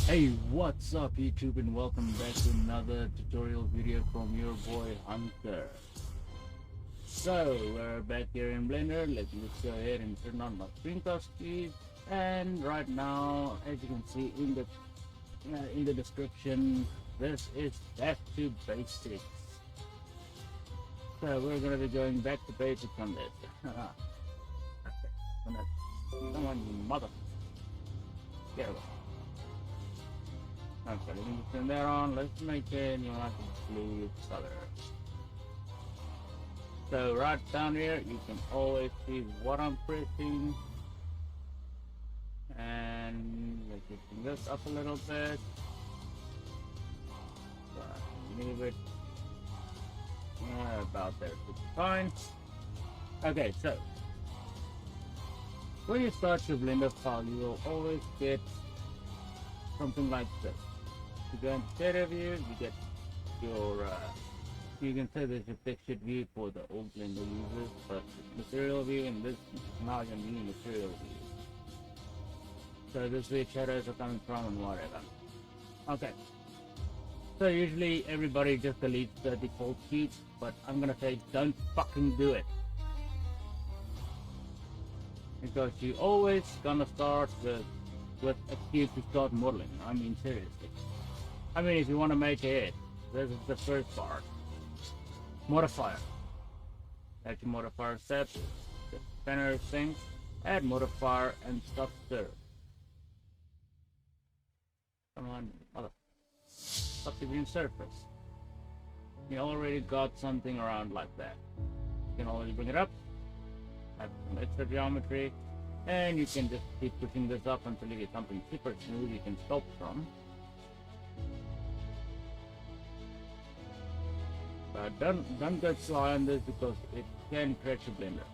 Hey, what's up YouTube, and welcome back to another tutorial video from your boy Hunter. So we're back here in Blender. Let's go ahead and turn on my screencast speed. And right now, as you can see in the description, this is back to basics. So we're gonna be going back to basics on this. Come on, mother. Get away. Okay, let me turn that on. Let's make it like a blue color. So right down here, you can always see what I'm pressing. And let's just bring this up a little bit. So I can move it about there. It's fine. Okay, so when you start your Blender file, you will always get something like this. You go into data view, you get your you can say there's a textured view for the old Blender users, but material view, and this is now your new material view. So this is where shadows are coming from and whatever. Okay. So usually everybody just deletes the default sheet, but I'm gonna say don't fucking do it. Because you always gonna start with a cube to start modeling. I mean, seriously. I mean, if you want to make it, this is the first part. Modifier. Add your modifier set, the spinner thing, add modifier and stop stir. Come on, mother. Stop the green surface. You already got something around like that. You can always bring it up, add some extra geometry, and you can just keep pushing this up until you get something super smooth you can sculpt from. Don't go too high on this because it can crash your Blender.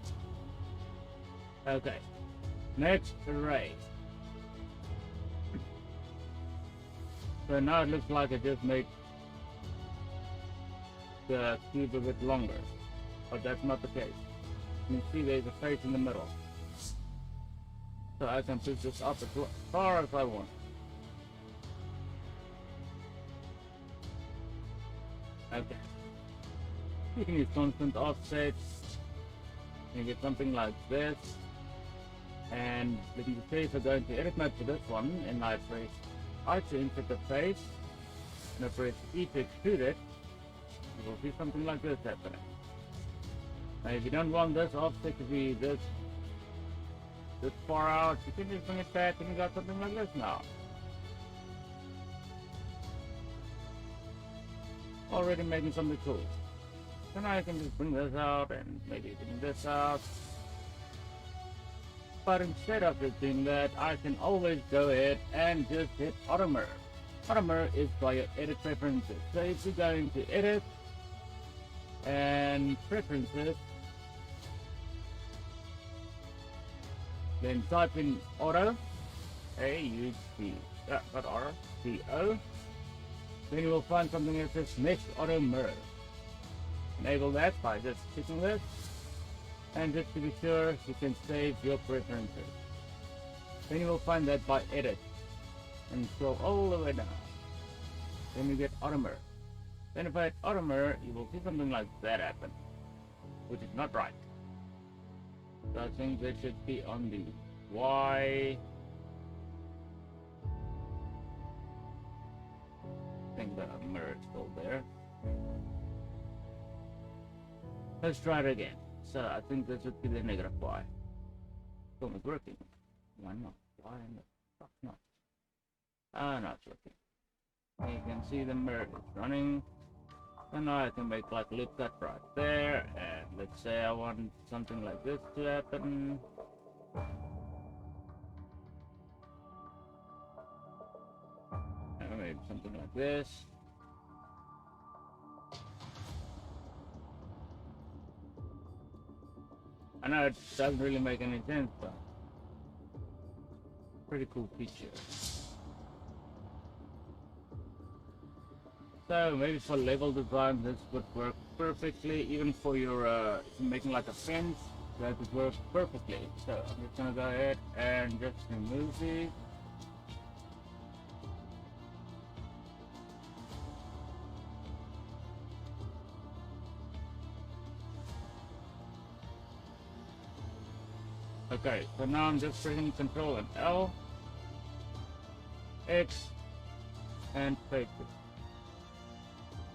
Okay, next erase. So now it looks like I just made the cube a bit longer, but that's not the case. You can see there's a face in the middle. So I can push this up as far as I want. Okay. You can use constant offsets. You get something like this. And in the case I'm going to edit mode for this one, and I press I to insert the face, and I press E to extrude it, you will see something like this happening. Now if you don't want this offset to be this far out, you can just bring it back and you got something like this now. Already making something cool. So now I can just bring this out and maybe bring this out. But instead of just doing that, I can always go ahead and just hit auto mirror. Auto mirror is by your edit preferences. So if you go into edit and preferences, then type in auto, A-U-T, not R-C-O, then you will find something that says next auto mirror. Enable that by just clicking this, and just to be sure you can save your preferences. Then you will find that by edit and scroll all the way down. Then you get auto mirror. Then if I hit auto mirror, you will see something like that happen, which is not right. So I think that should be on the Y. I think the mirror is still there. Let's try it again. So I think this would be the negative Y. So it's working. Why not? Why the fuck not? No, it's working. You can see the mirror is running. And now I can make like a loop cut right there. And let's say I want something like this to happen. And maybe something like this. I know it doesn't really make any sense, but pretty cool feature. So maybe for level design this would work perfectly, even for your if you're making like a fence, that would work perfectly. So I'm just gonna go ahead and just remove these. Okay, so now I'm just pressing Control and L, X, and paste it.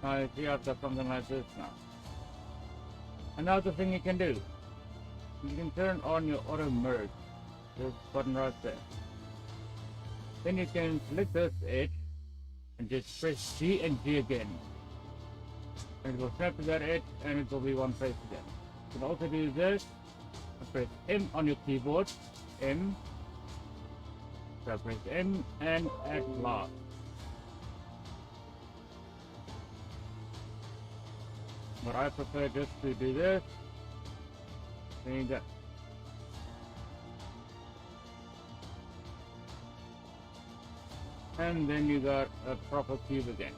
Now you see I've got something like this now. Another thing you can do, you can turn on your auto merge, this button right there. Then you can select this edge and just press G and G again. And it will snap to that edge and it will be one place again. You can also do this, press M on your keyboard, M, so press M and at last. But I prefer just to do this. There you go. And then you got a proper cube again.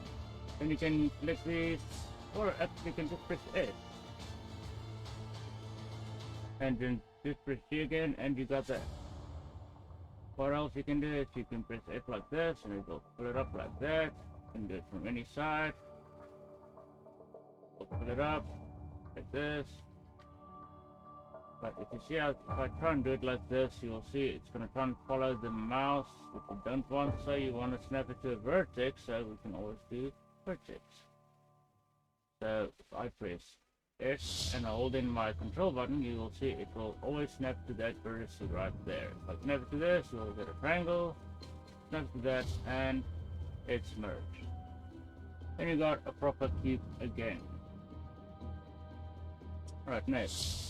Then you can click these, or you can just press S. And then just press G again, and you got that. What else you can do is you can press F like this, and it will pull it up like that. You can do it from any side. Pull it up like this. But if you see how, if I try and do it like this, you will see it's going to try and follow the mouse, which you don't want, so you want to snap it to a vertex, so we can always do vertex. So if I press S and I hold in my control button, you will see it will always snap to that vertex right there. If I snap it to this, you will get a triangle, snap to that, and it's merged. Then you got a proper cube again. Right, next.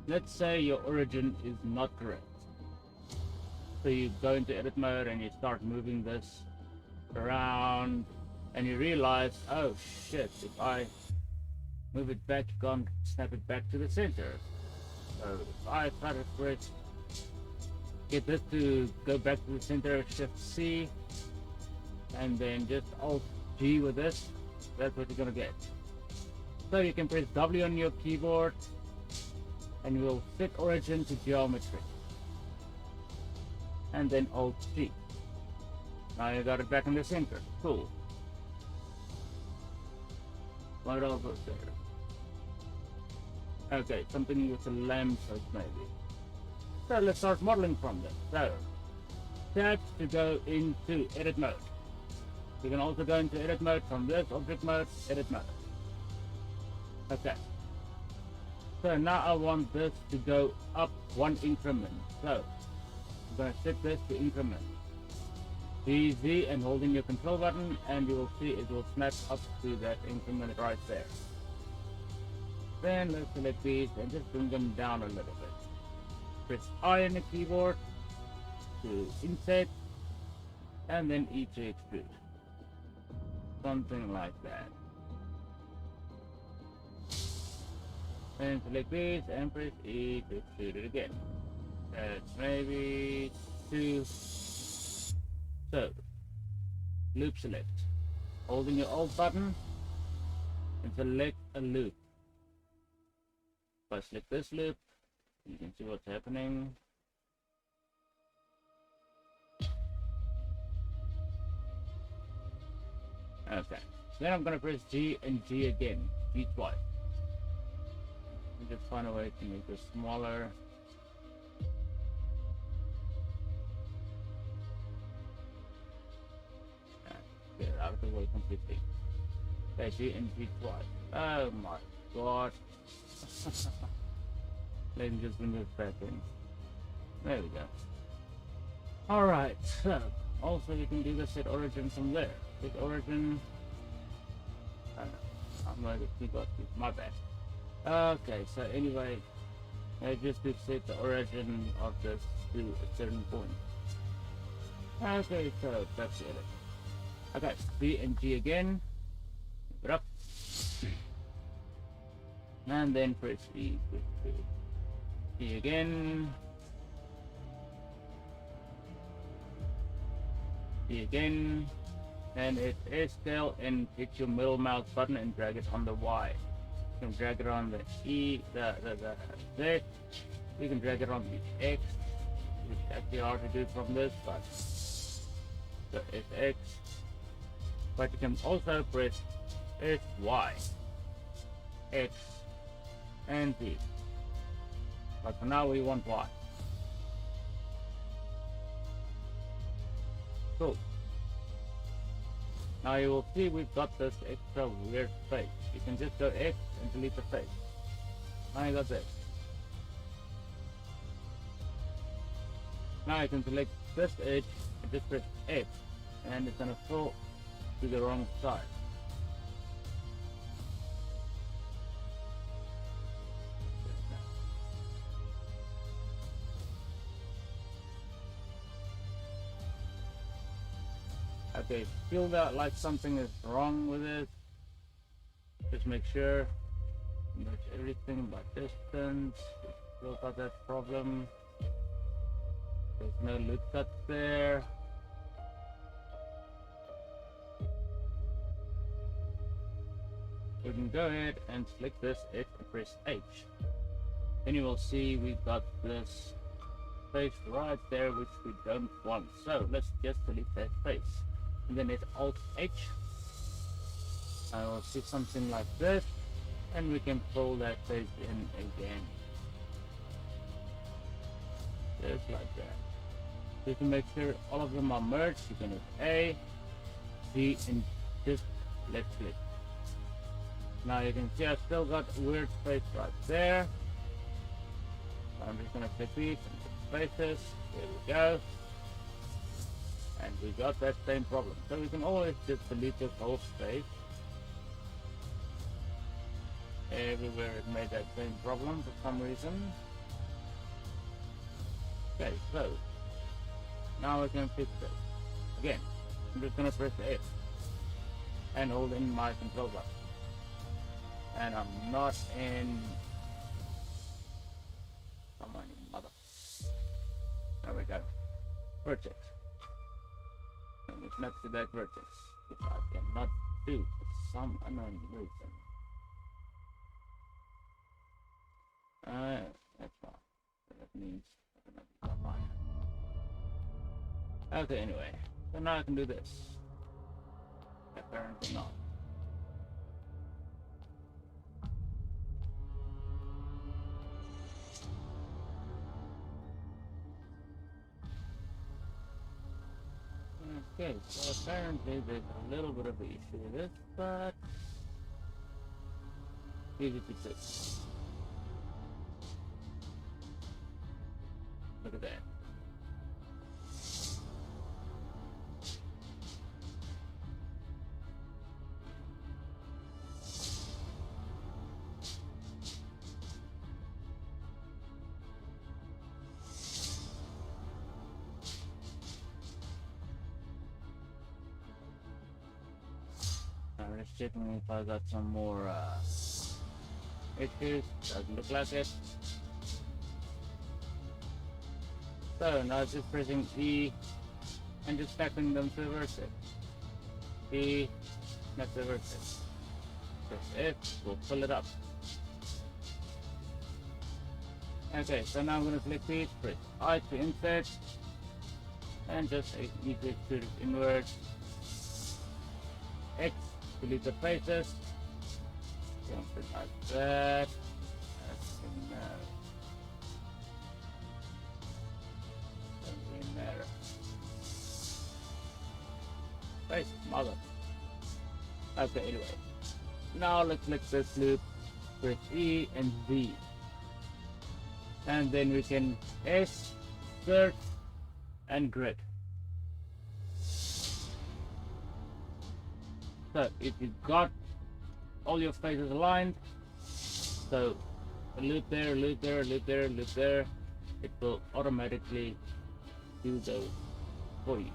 Let's say your origin is not correct. So you go into edit mode and you start moving this around and you realize, oh shit, if I move it back, you can't snap it back to the center. So if I try to press, get this to go back to the center, Shift C, and then just Alt G with this, that's what you're gonna get. So you can press W on your keyboard and you will set origin to geometry. And then Alt G. Now you got it back in the center. Cool. What else was there? Okay, something with a lamppost maybe. So let's start modeling from this. So tab to go into edit mode. You can also go into edit mode from this, object mode, edit mode. Okay. So now I want this to go up one increment. So I'm going to set this to increment. Z and holding your control button, and you will see it will snap up to that increment right there. Then let's select these and just bring them down a little bit. Press I on the keyboard to inset, and then E to extrude. Something like that. And select this and press E to extrude it again. That's maybe 2. So, loop select. Holding your Alt button and select a loop. If I select this loop, you can see what's happening. Okay, then I'm going to press G and G again, G twice. Just find a way to make this smaller. Get it out of the way completely. Okay, G and G twice. Oh my god. Let me just bring this back in. There we go. Alright, so also you can do the set origin from there. Set origin. I'm going to got this, my bad. Okay, so anyway, I just to set the origin of this to a certain point. Okay, so that's it. Okay, B and G again. Put up. And then press E. E again. E again. And it is scale and hit your middle mouse button and drag it on the Y. You can drag it on the E, the Z. You can drag it on the X. It's actually hard to do from this, but so it's X. But you can also press S Y, X, and Z. But for now we want Y. Cool. Now you will see we've got this extra weird space. You can just go X and delete the face. Now you got this. Now I can select this edge and just press X, and it's gonna fill to the wrong side. Okay, feel that like something is wrong with it. Just make sure you match everything by distance. Still got that problem. There's no loop cuts there. We can go ahead and select this X and press H. Then you will see we've got this space right there which we don't want. So let's just delete that space. And then hit Alt H. I will see something like this, and we can pull that space in again. Just like that. Just to make sure all of them are merged, you can hit A, C, and just left click. Now you can see I've still got a weird space right there. So I'm just gonna click these and put spaces. There we go. And we got that same problem. So we can always just delete this whole space. Everywhere it made that same problem for some reason. Okay, so now we can fix this. Again, I'm just gonna press F and hold in my control button. And I'm not in someone in mother. There we go. Vertex. And we snap to that vertex, which I cannot do for some unknown reason. That's fine. That means I can mine. Okay, anyway. So now I can do this. Apparently not. Okay, so apparently there's a little bit of an issue with this, but easy to fix. Look at that. I'm just checking if I got some more issues. Doesn't look like it. So now just pressing E and just snapping them to the vertex. E, snap the vertex. Press F, we'll pull it up. Okay, so now I'm going to select these, press I to insert, and just need to extrude it inward. X, delete the faces. Something like that. Doesn't matter. Face, mother. Okay, anyway. Now let's select this loop, press E and Z. And then we can S, insert, and grid. So if you've got all your faces aligned, so a loop there, loop there, loop there, loop there, it will automatically do those for you.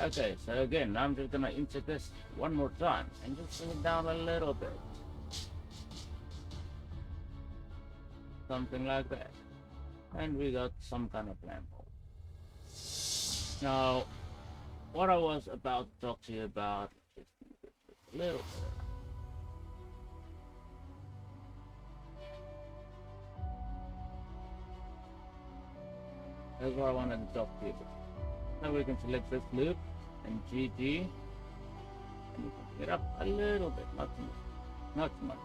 Okay, so again, I'm just gonna insert this one more time and just bring it down a little bit. Something like that. And we got some kind of lamp hole. Now, what I was about to talk to you about is a little bit. That's what I wanted to talk to you about. Now we can select this loop and GG, and we can get up a little bit, not too much, not too much.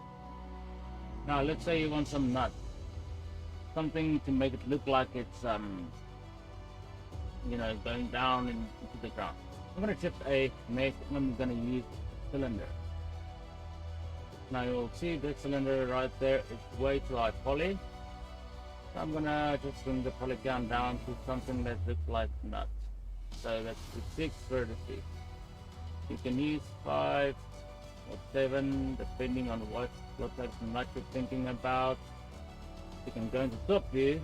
Now let's say you want some nuts, something to make it look like it's going down into the ground. I'm gonna chip a mesh and I'm gonna use a cylinder. Now you'll see the cylinder right there is way too high poly. So I'm gonna just bring the poly count down to something that looks like nuts. So that's the 6 vertices. You can use 5 or 7 depending on what type of nut you're thinking about. You can go into top view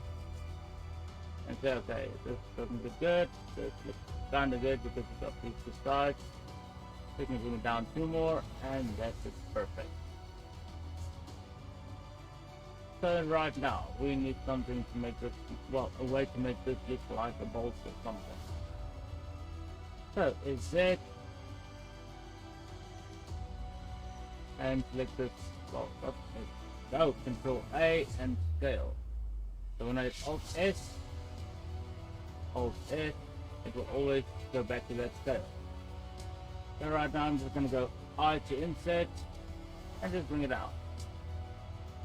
and say, okay, this doesn't look good, this looks kind of good because it's got these two sides. You can bring it down 2 more and that's it, perfect. So right now we need something to make this, well, a way to make this look like a bolt or something. So is it, and select this, well, go Control A and scale. So when I hit Alt S, it will always go back to that scale. So right now I'm just going to go I to insert and just bring it out.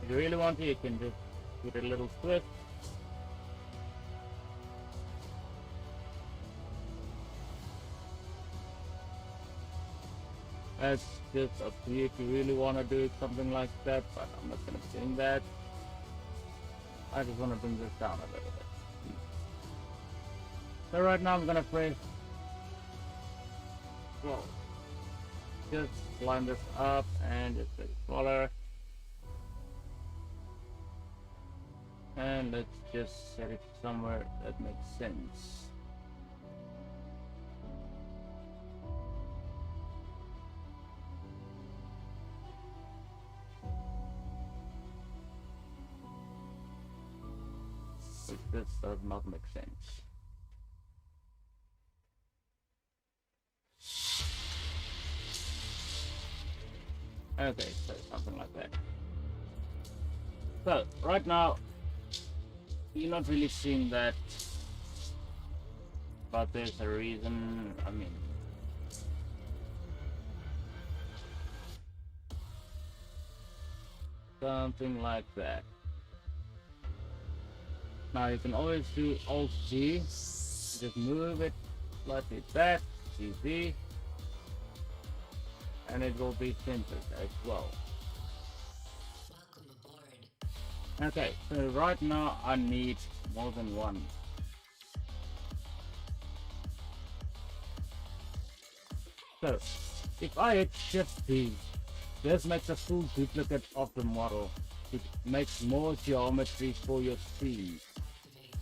If you really want to, you can just give it a little twist. That's just up to you if you really want to do something like that, but I'm not going to be doing that. I just want to bring this down a little bit. So right now I'm going to press, well, just line this up and just make it smaller. And let's just set it somewhere that makes sense. This does not make sense. Okay, so something like that. So right now you're not really seeing that, but there's a reason. I mean, something like that. Now you can always do Alt G, just move it slightly back, GZ, and it will be centered as well. Okay, so right now I need more than one. So if I hit Shift D, this makes a full duplicate of the model. It makes more geometry for your scene.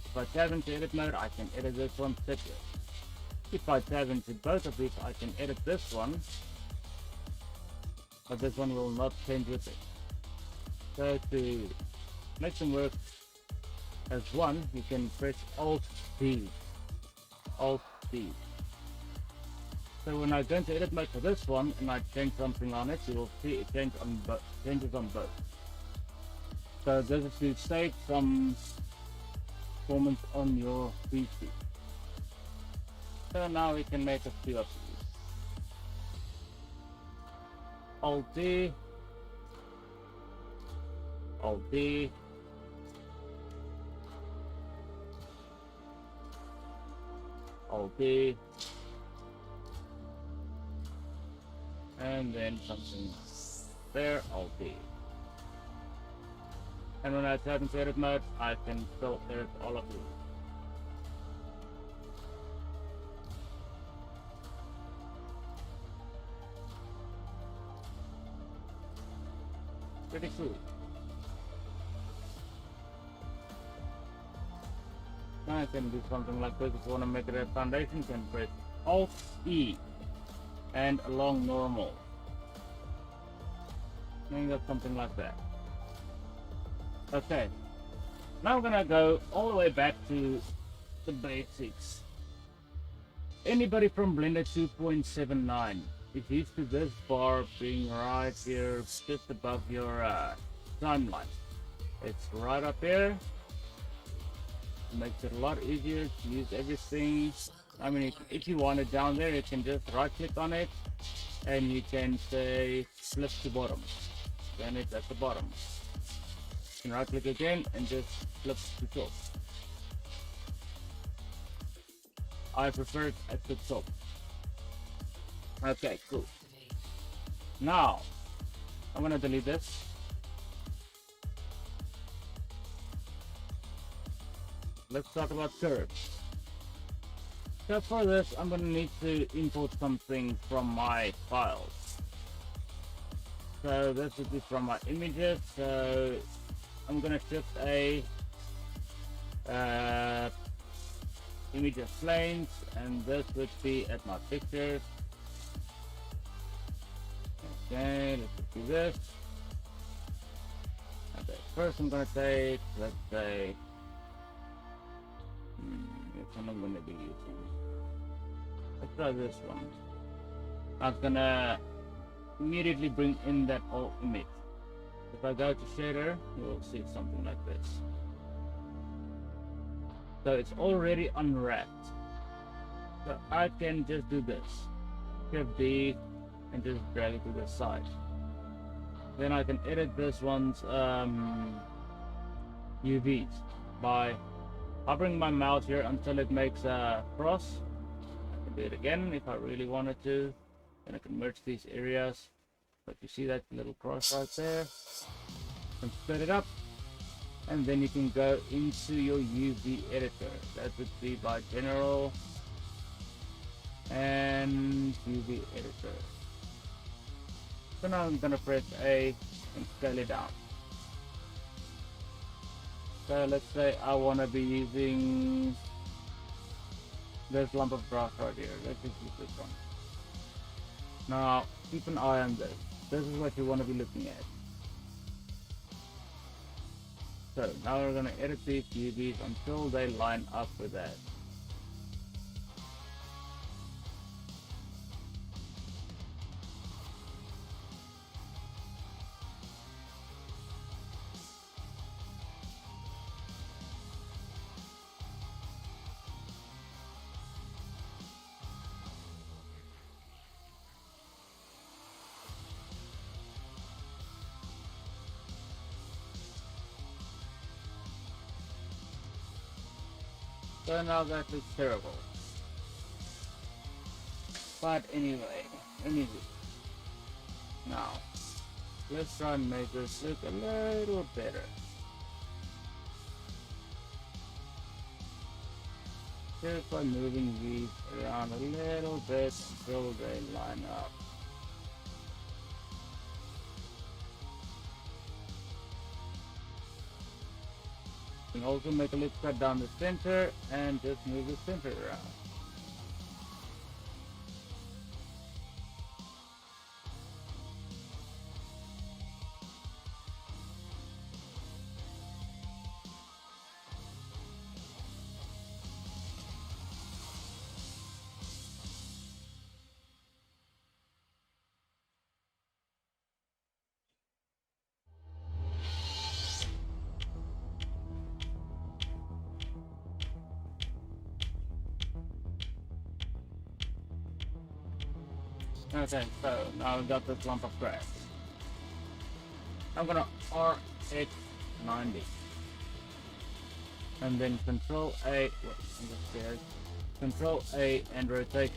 If I tab into edit mode, I can edit this one separate. If I tab into both of these, I can edit this one, but this one will not change with it. So to make them work as one, you can press Alt D. Alt D. So when I go into edit mode for this one and I change something on it, you will see it changes on both. So this is to save some performance on your PC. So now we can make a few of these. Alt D, Alt D, Alt D, and then something there, Alt D. And when I tap into edit mode, I can still edit all of these. Pretty cool. Now I can do something like this. If you want to make it a foundation, you can press Alt E and along normal. And you got something like that. Okay, now we're gonna go all the way back to the basics. Anybody from Blender 2.79 is used to this bar being right here just above your timeline. It's right up here. It makes it a lot easier to use everything. I mean, if you want it down there, you can just right click on it and you can say flip to bottom. Then it's at the bottom. And right click again and just flip to top. I prefer it at the top. Okay, cool. Now, I'm gonna delete this. Let's talk about curves. So for this, I'm gonna need to import something from my files. So this would be from my images. So I'm gonna shift a image of planes, and this would be at my pictures. Okay, let's do this. Okay, first I'm gonna take, let's say, which one I'm gonna be using? Let's try this one. I'm gonna immediately bring in that old image. If I go to shader, you will see something like this. So it's already unwrapped. So I can just do this. Shift D and just drag it to the side. Then I can edit this one's UVs by hovering my mouse here until it makes a cross. I can do it again if I really wanted to. Then I can merge these areas. But you see that little cross right there? You can split it up. And then you can go into your UV editor. That would be by general and UV editor. So now I'm gonna press A and scale it down. So let's say I wanna be using this lump of grass right here. Let's just use this one. Now keep an eye on this. This is what you wanna be looking at. So now we're gonna edit these UVs until they line up with that. So now that looks terrible. But anyway, now let's try and make this look a little better. Just by moving these around a little bit until they line up. You can also make a little cut down the center and just move the center around. Okay, so now I've got this lump of grass. I'm gonna RX 90. And then Control A, Control A and rotation.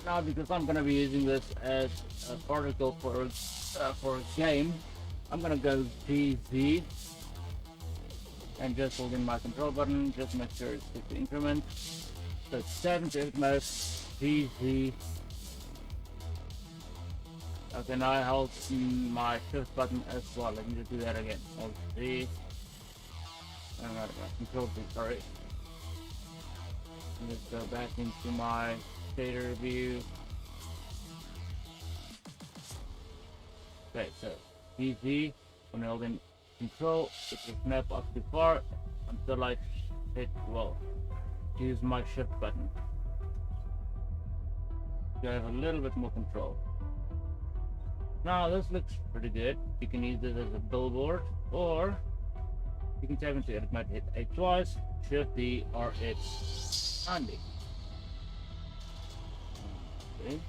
Now because I'm gonna be using this as a particle for a game, I'm gonna go GZ and just holding my control button, just make sure it's 50 increment. So 7 to 8 mouse. GZ. Okay, now I hold my shift button as well. Let me just do that again. Hold Z. Control Z, sorry. Let's go back into my shader view. Okay, so GZ, when holding control, it will snap up too far until I hit, well, use my shift button. You have a little bit more control. Now this looks pretty good. You can use this as a billboard, or you can tap into edit mode, hit A twice, shift D or it's handy. Okay.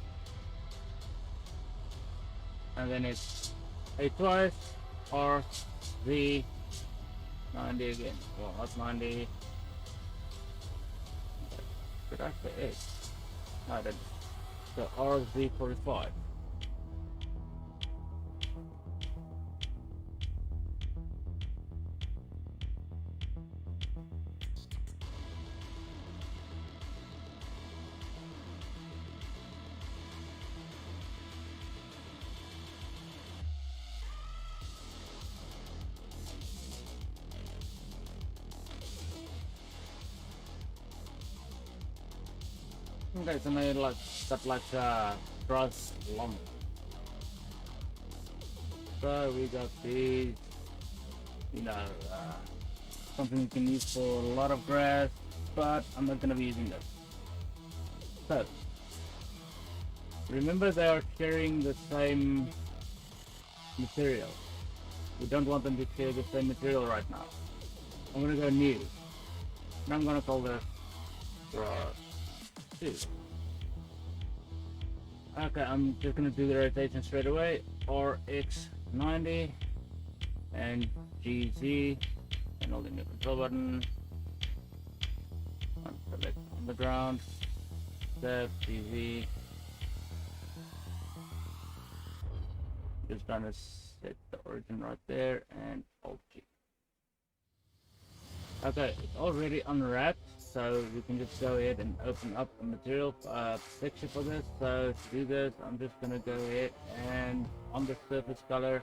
And then it's A twice, RZ 90 again. Well, not 90. Did I say 8? No, I didn't. So RZ 45. Okay, so now you got like grass lump. So we got these, you know, something you can use for a lot of grass, but I'm not gonna be using this. So remember, they are sharing the same material. We don't want them to share the same material right now. I'm gonna go new, and I'm gonna call this grass 2. Okay, I'm just gonna do the rotation straight away. RX90 and GZ, and holding the control button. Select on the ground. Step GZ. Just gonna set the origin right there and Alt G. Okay, it's already unwrapped, so we can just go ahead and open up the material picture for this. So to do this, I'm just gonna go ahead and on the surface color,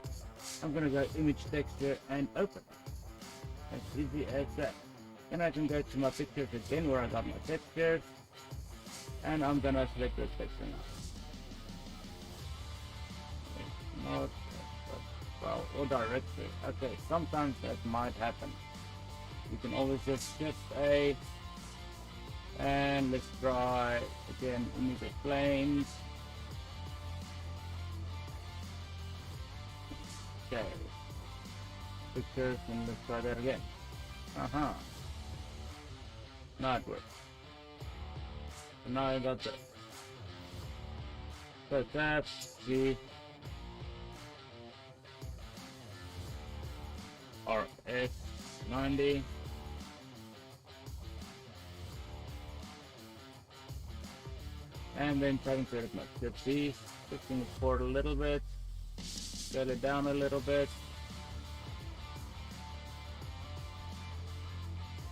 I'm gonna go image texture and open. As easy as that. Then I can go to my pictures again where I got my textures, and I'm gonna select this texture now. Not, well, or directly. Okay, sometimes that might happen. You can always just shift A, and let's try again image planes. Okay, pictures, and let's try that again. Now it works. So now I got this. So tap G RX90. And then trying to edit my script B, pushing it forward a little bit, scale it down a little bit.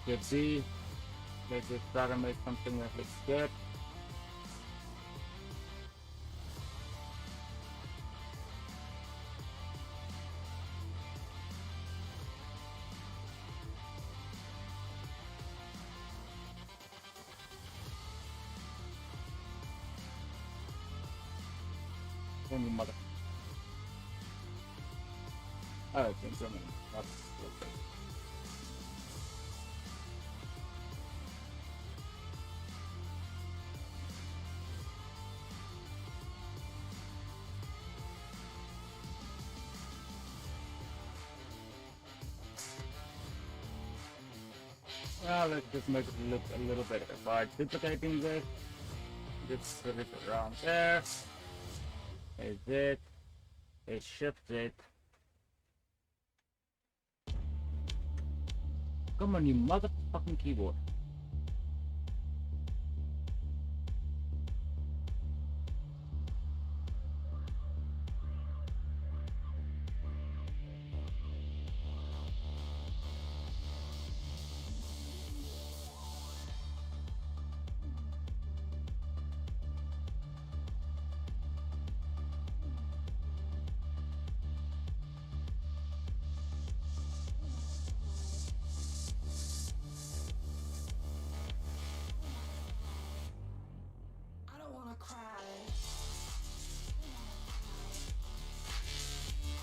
Script B, let's just try to make something that looks good. You mother. Oh, it's incoming. That's okay. Now let's just make it look a little better by duplicating this. Just put it around there. Is it? It shifts it. Come on, you motherfucking keyboard.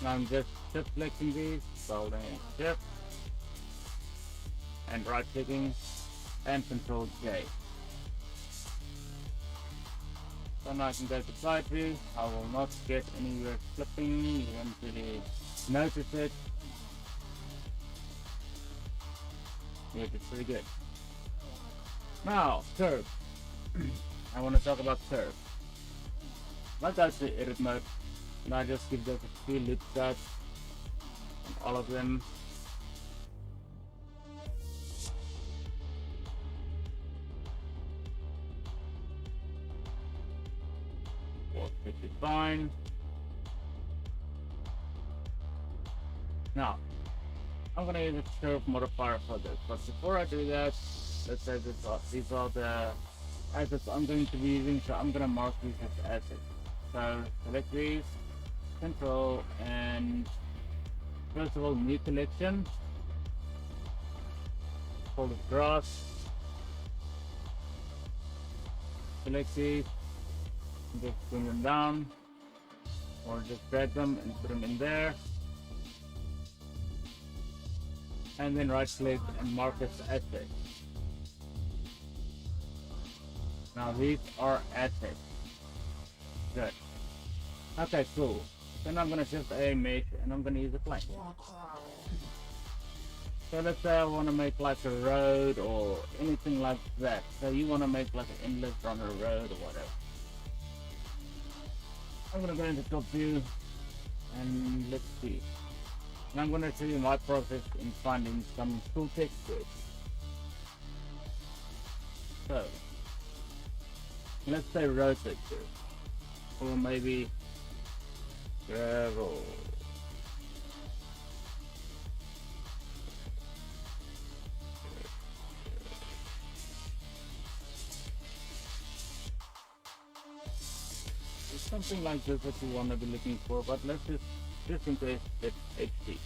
I'm just selecting these, holding shift and right clicking and Control J. So now I can go to side view. I will not get anywhere flipping, you won't really notice it. Yeah, it's pretty good. Now, curve. I want to talk about curve. Like I say, edit mode. And I just give that a few loop cuts. all of them. 450 fine. Now, I'm gonna use a curve modifier for this, but before I do that, let's say these are the assets I'm going to be using, so I'm gonna mark these as assets. So select these, control, and first of all, new collection, call it grass, select these, just bring them down, or just drag them and put them in there. And then right click and mark as assets. Now these are assets. Good. Okay, cool. Then I'm gonna shift a mesh and I'm gonna use a plane. So let's say I want to make like a road or anything like that. So you want to make like an inlet on a road or whatever. I'm gonna go into top view and let's see. And I'm going to show you my process in finding some cool textures. So, let's say road texture, or maybe gravel. It's something like this that you want to be looking for, but let's just in case it's HD.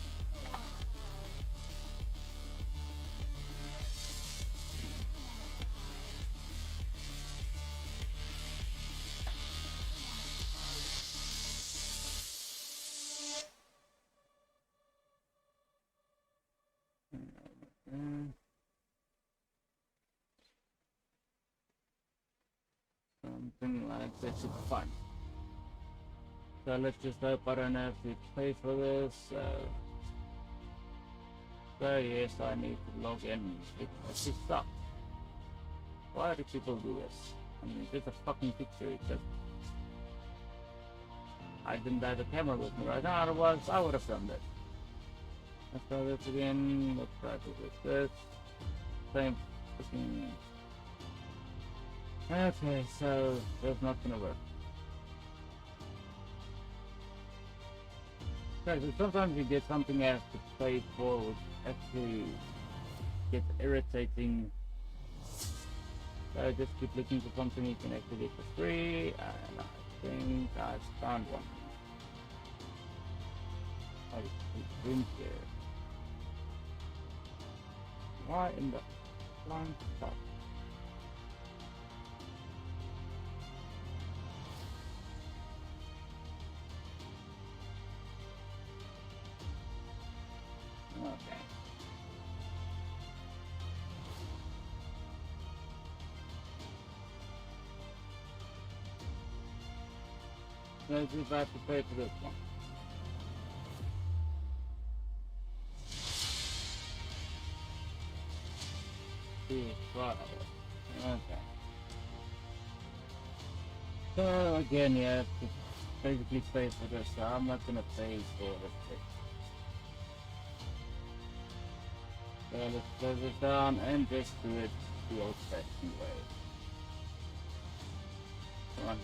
Something like that should be fun. So let's just hope I don't have to pay for this. So yes, I need to log in. It just sucks. Why do people do this? I mean, it's just a fucking picture. It's just I didn't have the camera with me right now. Otherwise, I would have done this. Let's try this again. Let's try to do this. Same fucking. Okay, so that's not gonna work. Okay, so sometimes you get something you have to pay for, which actually gets irritating. So just keep looking for something you can actually get for free, and I think I found one. Oh, it's in here. Why in the blind spot? Okay. Let's see if I have to pay for this one. $2. Okay. So again, you have to basically pay for this. So I'm not gonna pay for this. So let's close it down and just do it the old-fashioned way. Come on.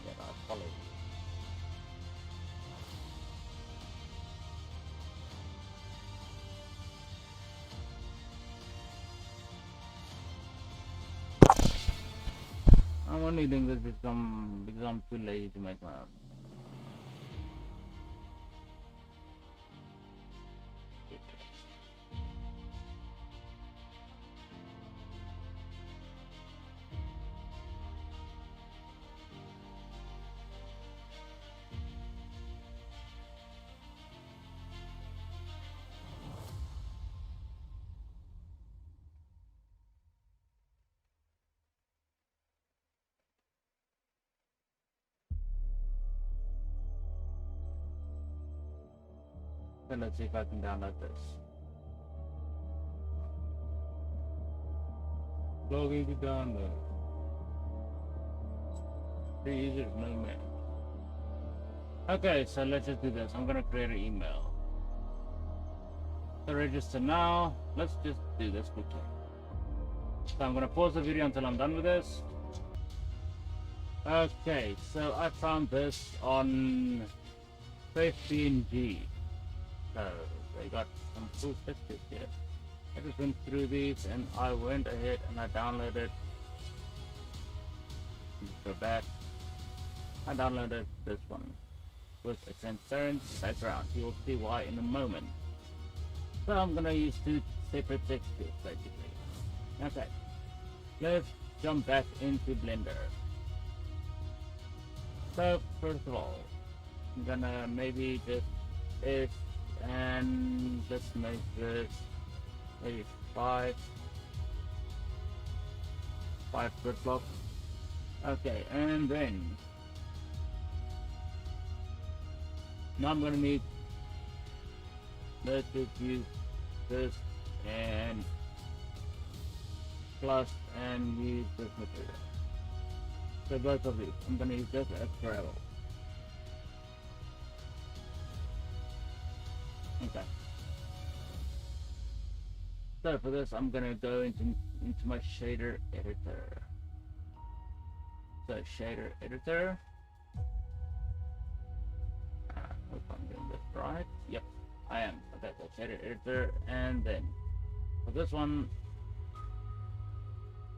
Get our colors. I'm only doing this because I'm too lazy to make my own. So let's see if I can download this. Logging to download. Three users, no man. Okay, so let's just do this. I'm gonna create an email. So register now. Let's just do this quickly. So I'm gonna pause the video until I'm done with this. Okay, so I found this on UBBGE. So they got some cool pictures here. I just went through these and I went ahead and I downloaded. Go back. I downloaded this one with a transparent background. You will see why in a moment. So I'm gonna use two separate textures basically. Okay, let's jump back into Blender. So first of all, I'm gonna maybe just X and just make this maybe five grid blocks. Okay, and then now I'm gonna need, let's just use this and plus and use this material. So both of these, I'm gonna use this as gravel. Okay. So for this, I'm gonna go into my shader editor. So shader editor. Hope I'm doing this right. Yep, I am. Okay, so shader editor, and then for this one,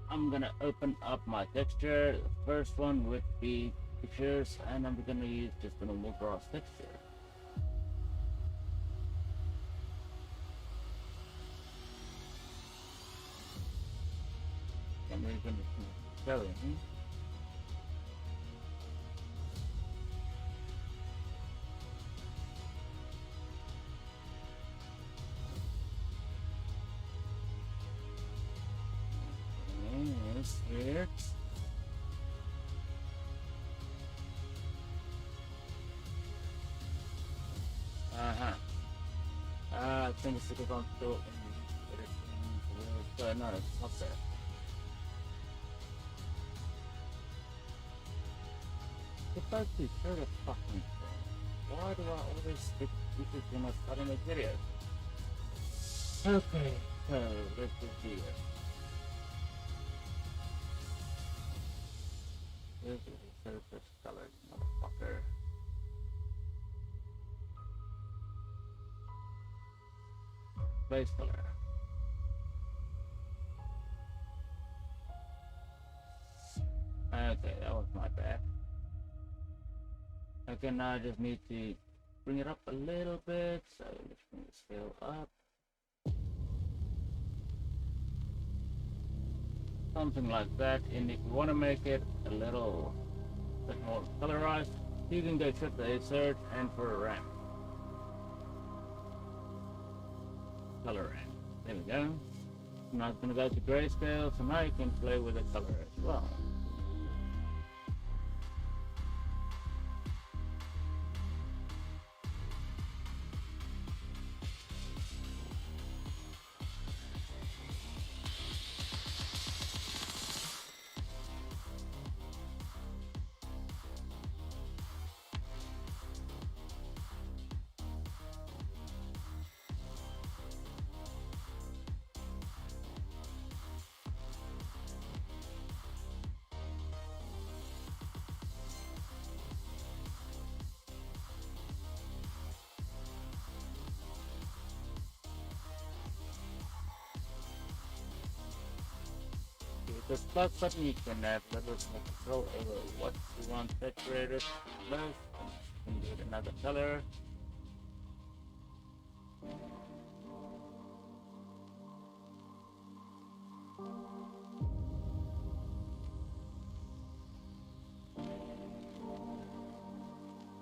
I'm gonna open up my texture. The first one would be pictures, and I'm gonna use just a normal grass texture. I'm really gonna show it. Here. I think it's because I'm still in no, it's not there. It's about to show the fucking thing. Why do I always stick pieces when I start to make videos? Okay, so let's just do it. This is the surface color, motherfucker. Base color. Okay, that was my bad. Okay, now I just need to bring it up a little bit. So let's bring the scale up. Something like that. And if you want to make it a little bit more colorized, you can go shift the insert and for a ramp. Color ramp. There we go. Now it's going to go to grayscale, so now you can play with the color as well. With the plus button you can have levels of control over what you want saturated most. You can do another color.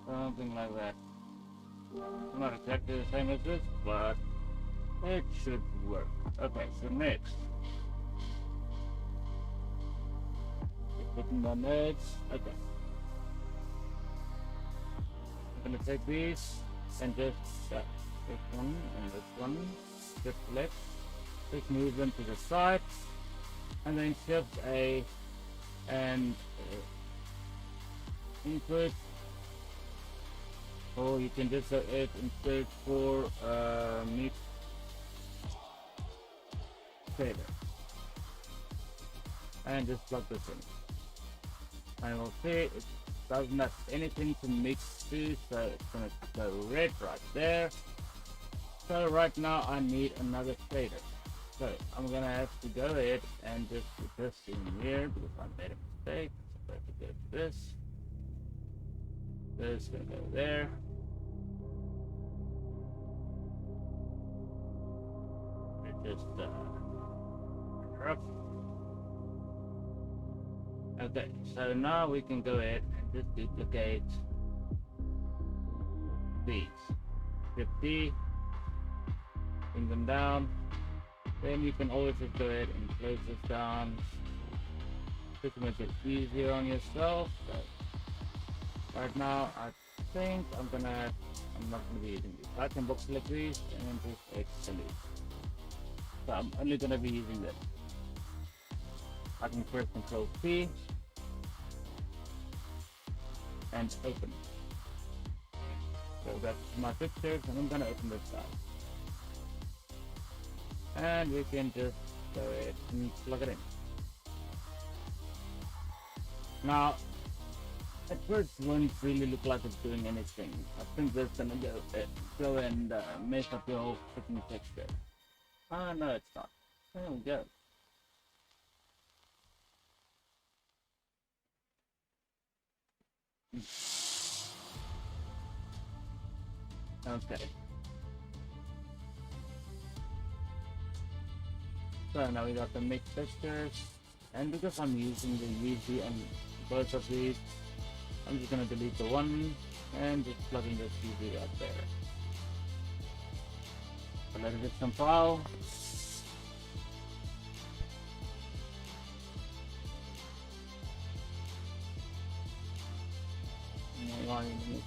Something like that. Not exactly the same as this, but it should work. Okay, so next. Putting on edge. Okay. I'm gonna take these and just this one and this one. Just left. Just move them to the side. And then shift A and input. Or you can just go ahead and search for mix fader and just plug this in. And we'll see it doesn't have anything to mix to, so it's gonna go red right there. So right now I need another fader. So I'm gonna have to go ahead and just put this in here because I made a mistake. So I have to get this. This is gonna go there. Just okay, so now we can go ahead and just duplicate these. Shift D, bring them down. Then you can always just go ahead and close this down just to make it easier on yourself. So right now I think I'm not gonna be using these. I can box select these and then just extend these. So I'm only gonna be using this. I can first control C and open. So that's my pictures, and I'm gonna open this side. And we can just go ahead and plug it in. Now, at first it won't really look like it's doing anything. I think that's gonna go and mess up your whole freaking texture. Ah, no, it's not. There we go. Okay. So now we got the mixed textures, and because I'm using the UV on both of these, I'm just gonna delete the one and just plug in this UV right there. So let it compile.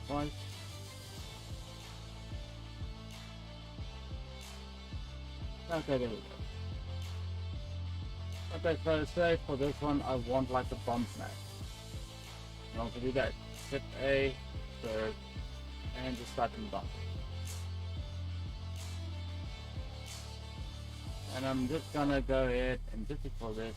Twice. Okay, there we go. Okay, so say for this one I want like a bump match. And also do that. Shift A, third, and just start in bump. And I'm just gonna go ahead and just for this.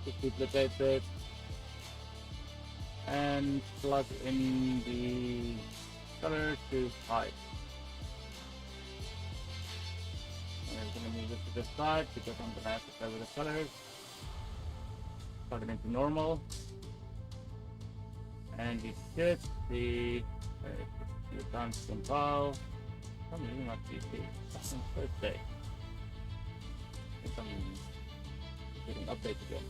Just duplicate this and plug in the color to 5. And I'm going to move this to the side because I'm going to have to play with the colors. Plug it into normal. And you should see the time to compile. I'm using my PC. That's on first day. I think I'm getting updates again.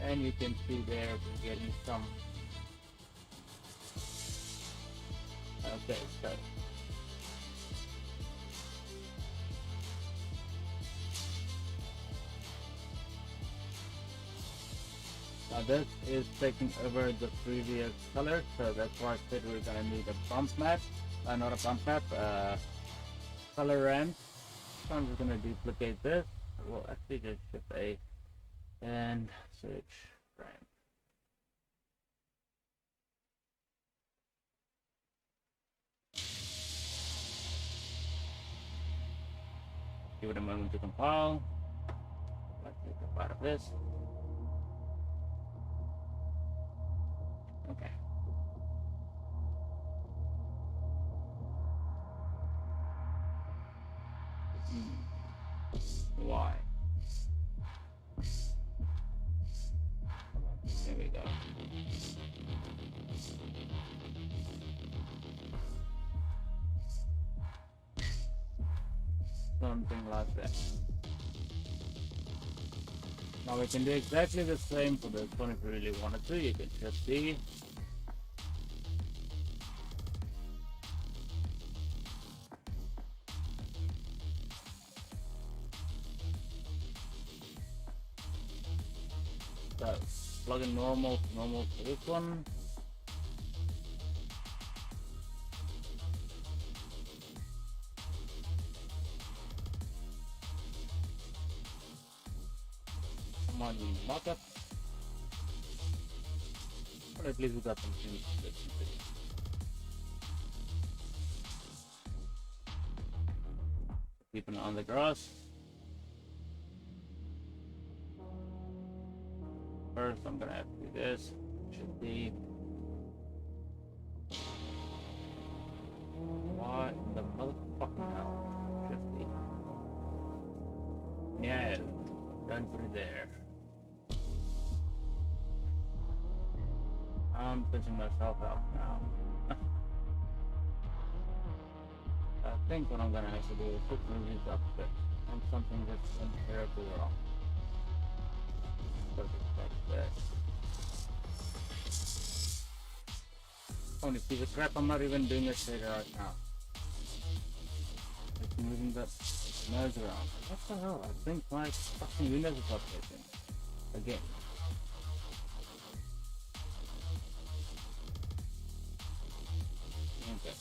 And you can see there we're getting some. Okay, so now this is taking over the previous color, so that's why I said we're gonna need a bump map, not a bump map, color ramp. So I'm just gonna duplicate this. We'll actually just shift A and search ramp. Give it a moment to compile. Let's take a part of this. Okay. Why? There we go. Something like that. Now we can do exactly the same for this one if you really wanted to. You can just see. So plug in normal for this one. Come on, you mother. But at least we got some things. Keeping it on the grass. First, I'm gonna have to do this. Should be. Why in the motherfucking hell? Should be. Yeah, done through there. I'm pushing myself out now. I think what I'm gonna have to do is put movies up there and something that's terribly wrong. So it's like this. Only piece of crap, I'm not even doing this straight right now. It's moving the nose around. What the hell? I think my fucking Windows is updating. Again. Okay.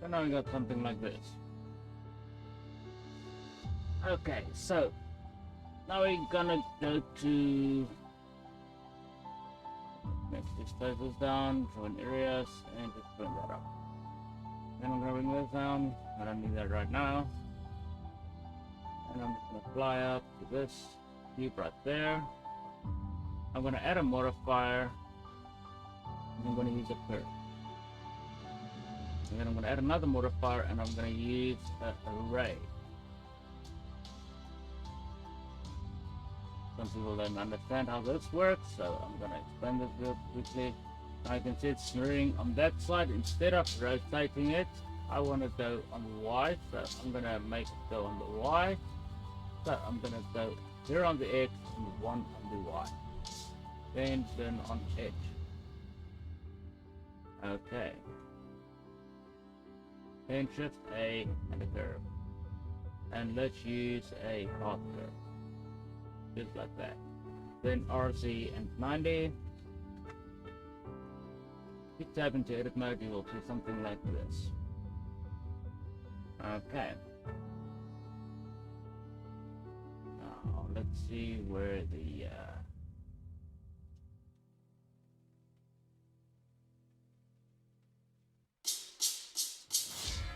So now we got something like this. Okay, so now we're gonna go to next just close this down, draw in areas, and just bring that up. Then I'm gonna bring this down. I don't need that right now. And I'm just gonna fly up to this cube right there. I'm gonna add a modifier. And I'm gonna use a curve. And then I'm going to add another modifier and I'm going to use an array. Some people don't understand how this works, so I'm going to explain this real quickly. Now you can see it's smearing on that side. Instead of rotating it, I want to go on the Y, so I'm going to make it go on the Y. So I'm going to go 0 on the X and 1 on the Y. Then turn on edge. Okay. Then shift A and a curve. And let's use a hard curve. Just like that. Then RZ and 90. If you tab into edit mode, you will see something like this. Okay. Now let's see where the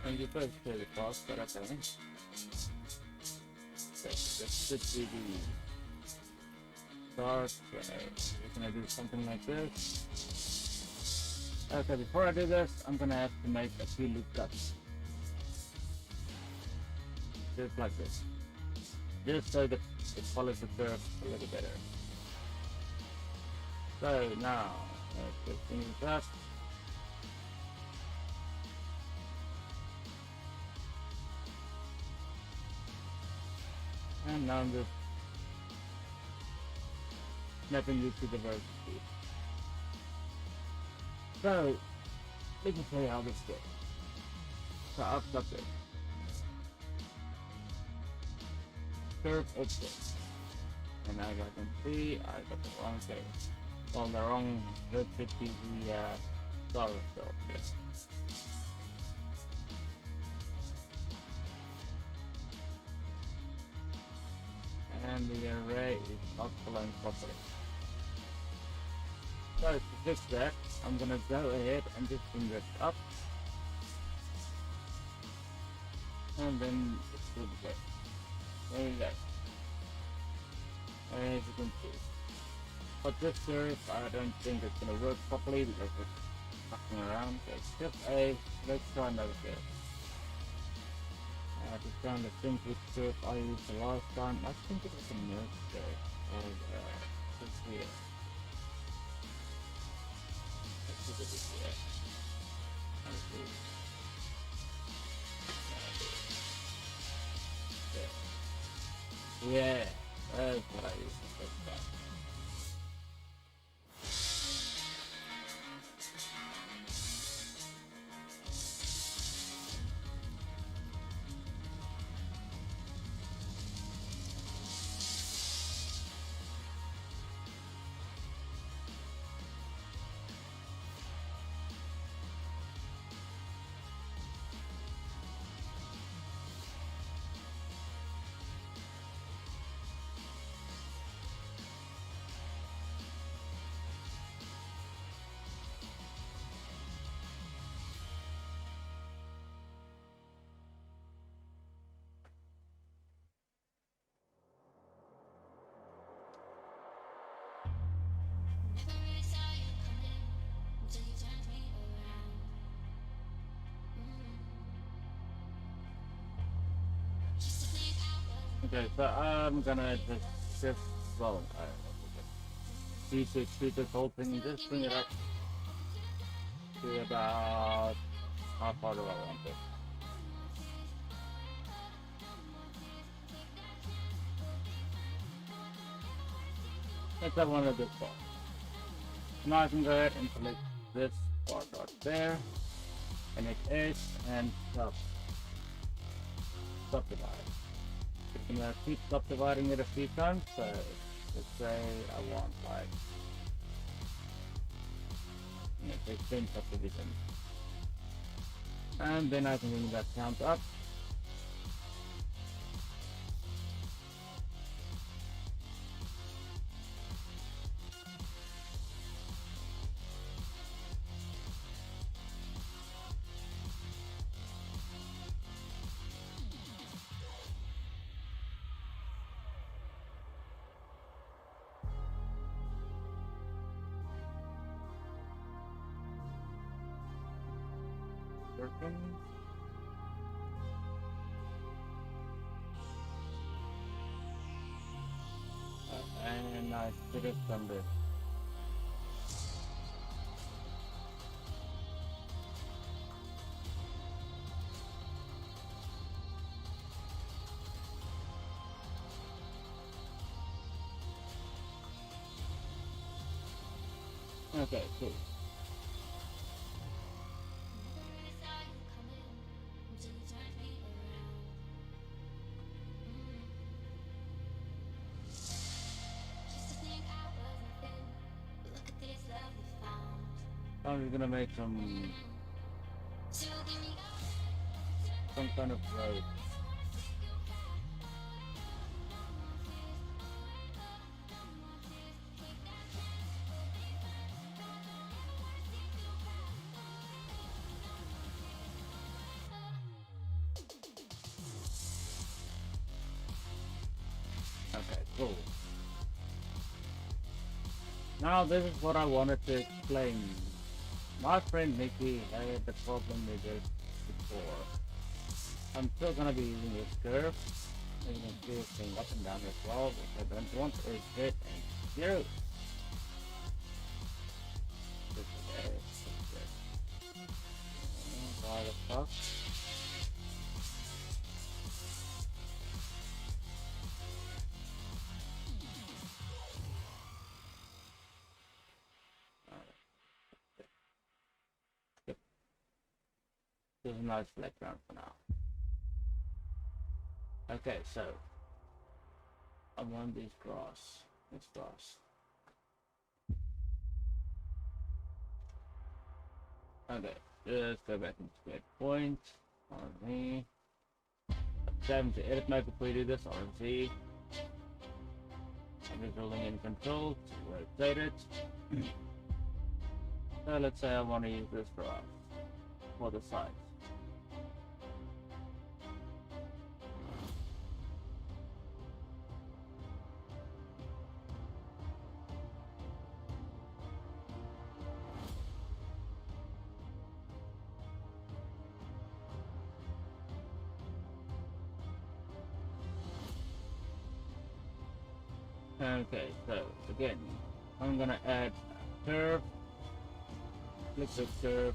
and you first clear the cost, but okay. This should be the start. We're gonna do something like this. Okay, before I do this, I'm gonna have to make a few loop cuts. Just like this. Just so that it follows the curve a little better. So now, let's just finish that. And now I'm just snapping you to the vertical. So, let me show you how this goes. So I've got this. Curve exit. And as I can see, I got the wrong thing. Well, the wrong should be the dollar bill. Yes. and the array is not flowing properly. So to fix that, I'm gonna go ahead and just bring this up, and then it's good to go. There you go. As you can see. But this curve, I don't think it's gonna work properly because it's fucking around. So step A, let's try another curve. Just trying to think which curve I used the last time. I think it was a nerve curve. And just here. Let's see what it is here. Let's see. Yeah, that's what I used the first time. Okay, so I'm gonna just shift, well, shoot this whole thing, just bring it up to about how far do I want it. Let's have one of this part. Now I can go ahead and select this part right there, and it is, and subdivide. I'm gonna keep subdividing it a few times, so let's say I want like, say 10 subdivisions. And then I can bring that count up. And I should have done this. Okay, cool. I'm just gonna make some kind of road. Okay, cool. Now this is what I wanted to explain. My friend Nikki had the problem with this before. I'm still gonna be using this curve. And you can see it's going up and down as well. What I don't want is hit and zero. Why the fuck? There's a nice background for now. Okay, so I want this grass. This grass. Okay, just go back and create point. RZ. Save to edit mode before you do this. RZ. I'm just holding in control to rotate it. So let's say I want to use this for the sides. Okay, so again, I'm gonna add a curve, click the curve,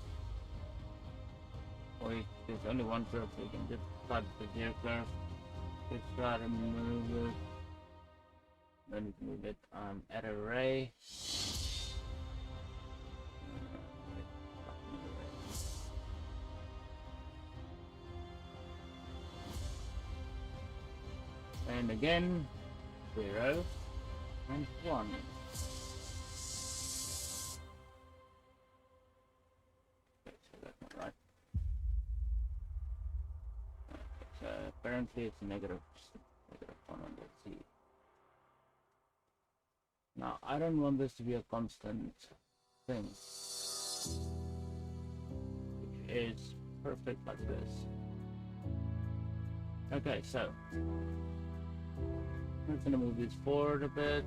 or if there's only one curve, so you can just type the gear curve, just try to move it, then you can move it, add array, and again, 0 and 1. Okay, so that's not right. Okay, so apparently it's negative 1 on the Z. Now I don't want this to be a constant thing, which is perfect like this. Okay, so I'm just gonna move this forward a bit,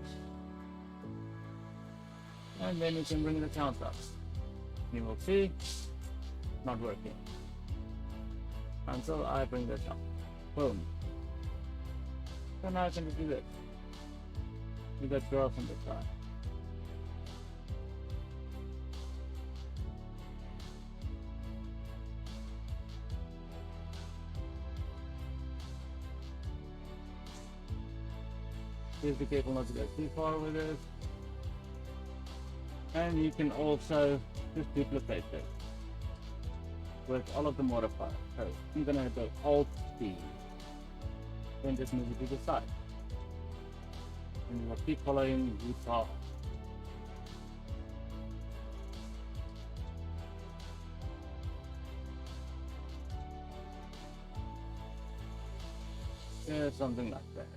and then we can bring the count up. You will see, not working until I bring this up. Boom. So now I can just do this. We got graphs on the side. Please be careful not to go too far with this. And you can also just duplicate this with all of the modifiers. So I'm gonna go Alt C, then just move it to the side. And we'll keep following the path. Yeah, something like that.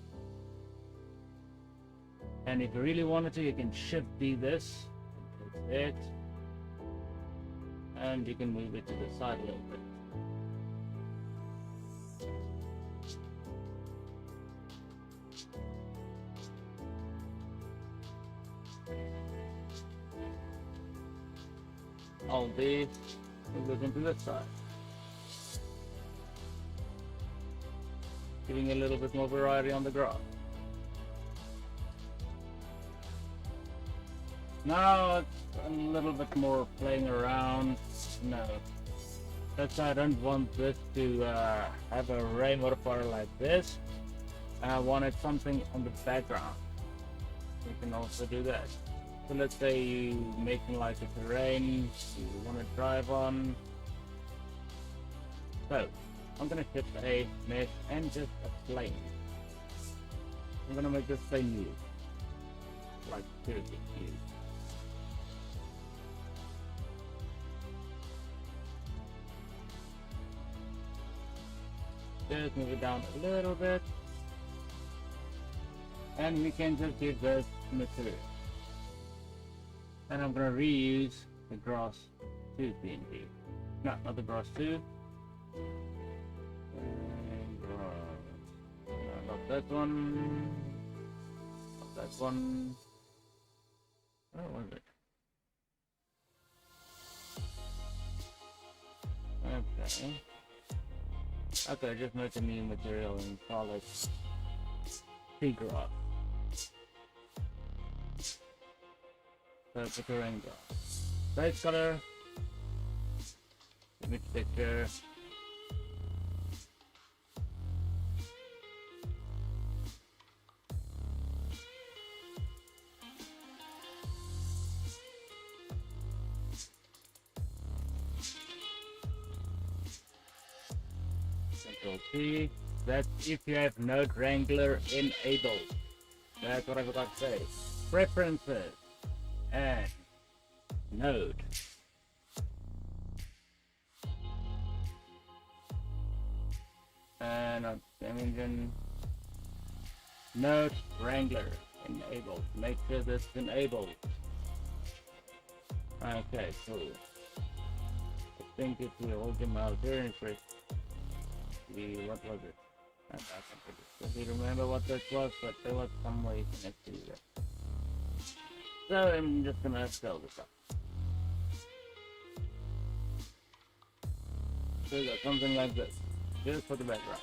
And if you really wanted to, you can Shift D this, it, and you can move it to the side a little bit. All these move it into this side, giving a little bit more variety on the graph. Now it's a little bit more playing around. No, that's why I don't want this to have an array modifier like this. I wanted something on the background. You can also do that. So let's say you making like a terrain you want to drive on. So I'm gonna hit a mesh and just a plane. I'm gonna make this plane new, like seriously new. Just move it down a little bit, and we can just give this material. And I'm gonna reuse the grass 2 PNG. No, not the grass 2. And grass. No, not that one. Not that one. Where was it? Okay. Okay, just make a new material and call it grass. So it's a terrain grass. Base color, image picture, Control C. That's if you have Node Wrangler enabled. That's what I forgot to say. Preferences and Node. And on Game Engine, Node Wrangler Enable. Make sure that's enabled. Okay, cool. I think if you hold your mouse here and press the, what was it? I don't remember what that was, but there was some way you can do that. So I'm just gonna scale this up. So we got something like this, just for the background.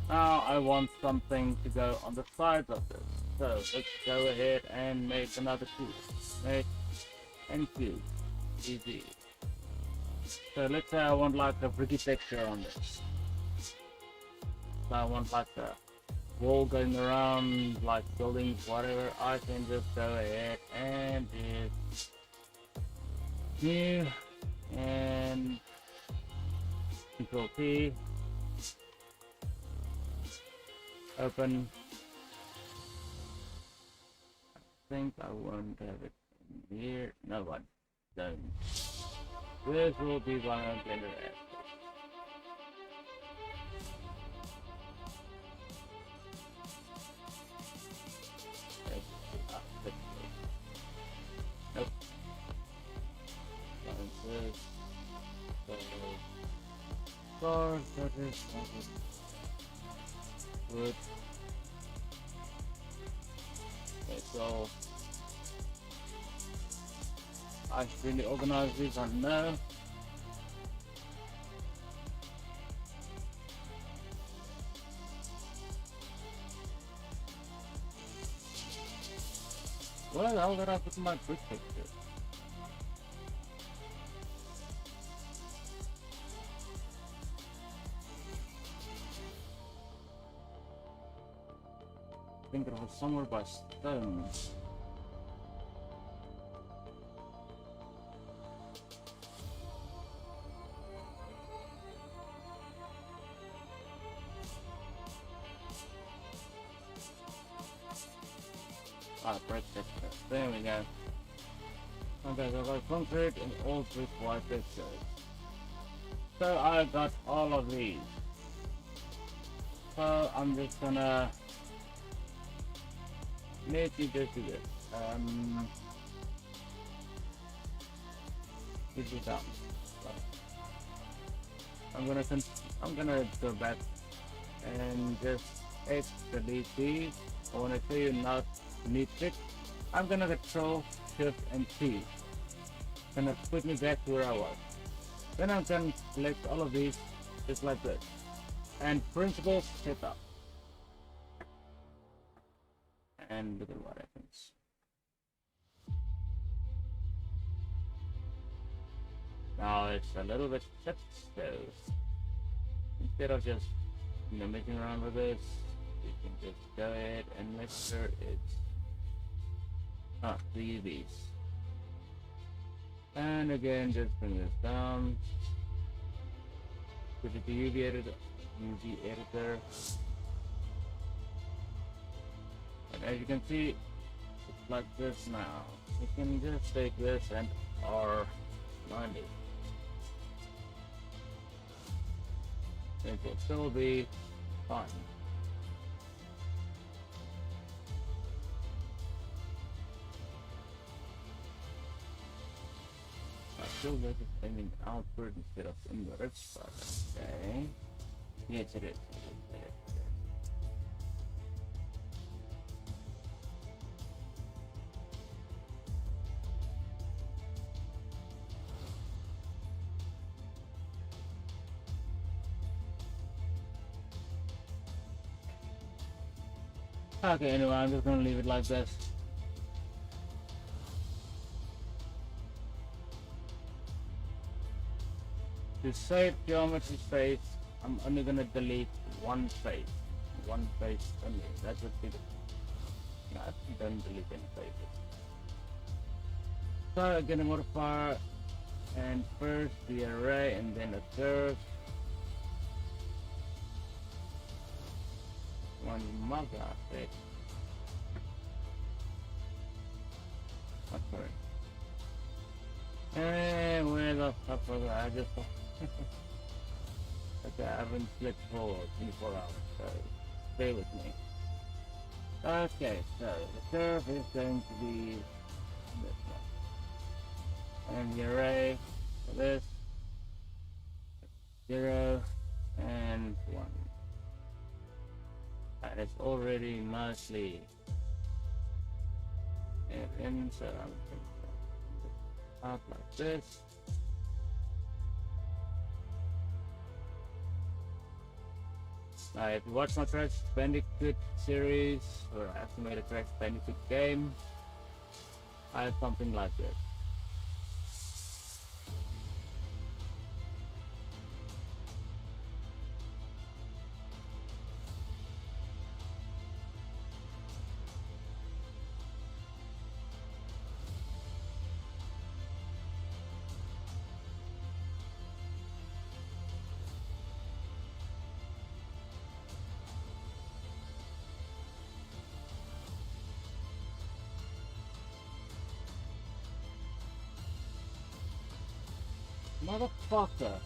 Now I want something to go on the sides of this. So let's go ahead and make another cube. Make and cube. Easy. So let's say I want like a bricky texture on this. So I want like a wall going around, like buildings, whatever. I can just go ahead and just new and Control P. Open. I think I won't have it in here. No one. Don't. This will be one of the Blender apps. Nope. Balances. Stars. Good. Okay, so I should really organize these, I know. Where the hell did I put my brick picture? I think it was somewhere by stone. Ah, brick picture. There we go. Okay, so I got concrete and all brick white pictures. So I got all of these. So I'm just gonna maybe just do this. This is down. So I'm gonna go back and just delete these. I wanna show you not need it. I'm gonna Control Shift and T. Gonna put me back to where I was. Then I'm gonna select all of these just like this. And principal setup. And look at what happens. Now it's a little bit so instead of just messing around with this, you can just go ahead and make sure it's the UVs. And again, just bring this down. Put it to UV editor. And as you can see, it's like this now. You can just take this and R90. It will still be fine. I still get it aiming outward instead of inwards, but okay. Yes, it is. Okay, anyway, I'm just gonna leave it like this. To save geometry space, I'm only gonna delete one space. One space only. That would be the... No, don't delete any spaces. So I'm gonna modify and first the array and then a curve. One mug graphic. What for it? And where the fuck was I just Okay, I haven't slept for 24 hours, so stay with me. Okay, so the curve is going to be this one. And the array for this, 0 and 1. And it's already nicely in, so I'm going to out like this. Now, if you watch my Crash Bandicoot series or actually made a Crash Bandicoot game, I have something like this. Motherfucker!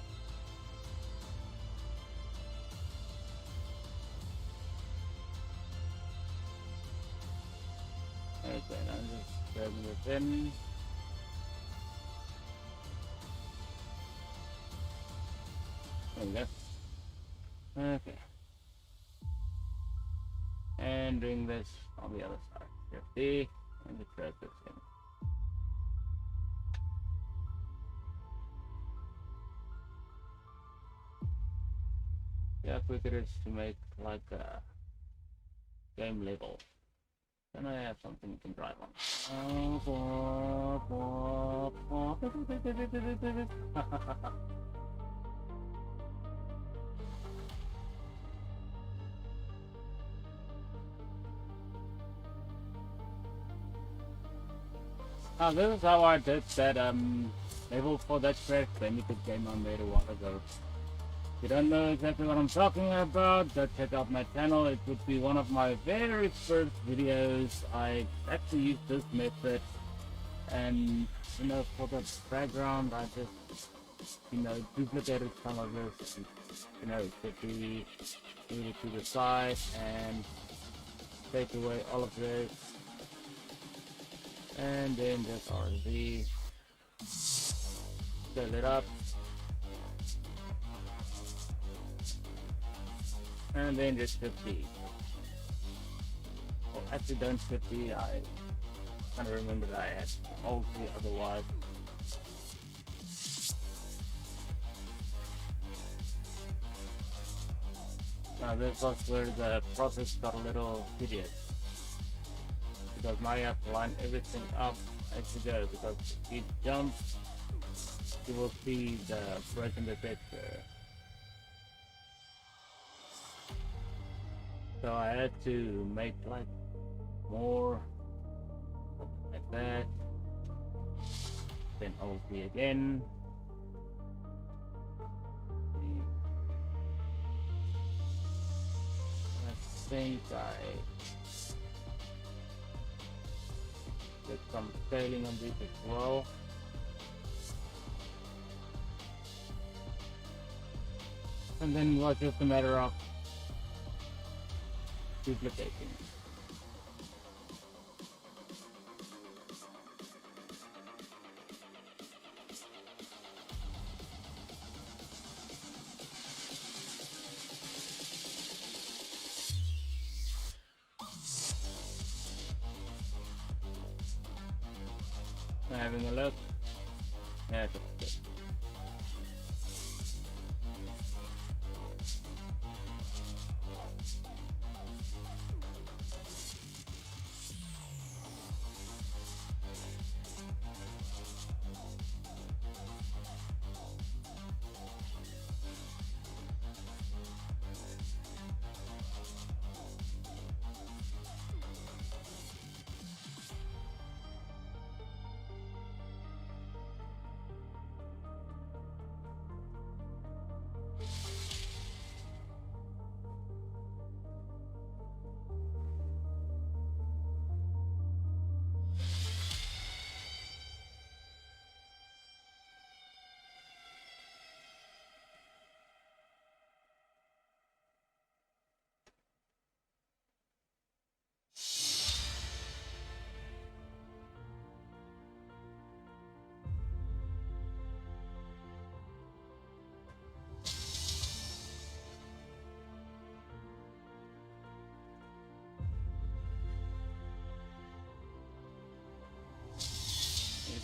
Okay, I'm just grabbing this in. There we go. Okay. And doing this on the other side. Shift D and just drag this in. Yeah, quick it is to make like a game level. Then I have something you can drive on. Now this is how I did that level for that Crash Bandicoot game I made a while ago. If you don't know exactly what I'm talking about, go check out my channel. It would be one of my very first videos. I actually used this method, and you know, for the background I just, you know, duplicated some of this and, you know, quickly move it to the side and take away all of this, and then just RZ, fill it up, and then just 50. Well, actually don't 50, I kind of remember that I had all three otherwise. Now this was where the process got a little tedious, because now you have to line everything up as you go, because if you jump, you will see the break in the picture. So I had to make like more like that, then OP again. I think I did some scaling on this as well. And then it was just a matter of duplicating. Having a look. Yeah, that's good.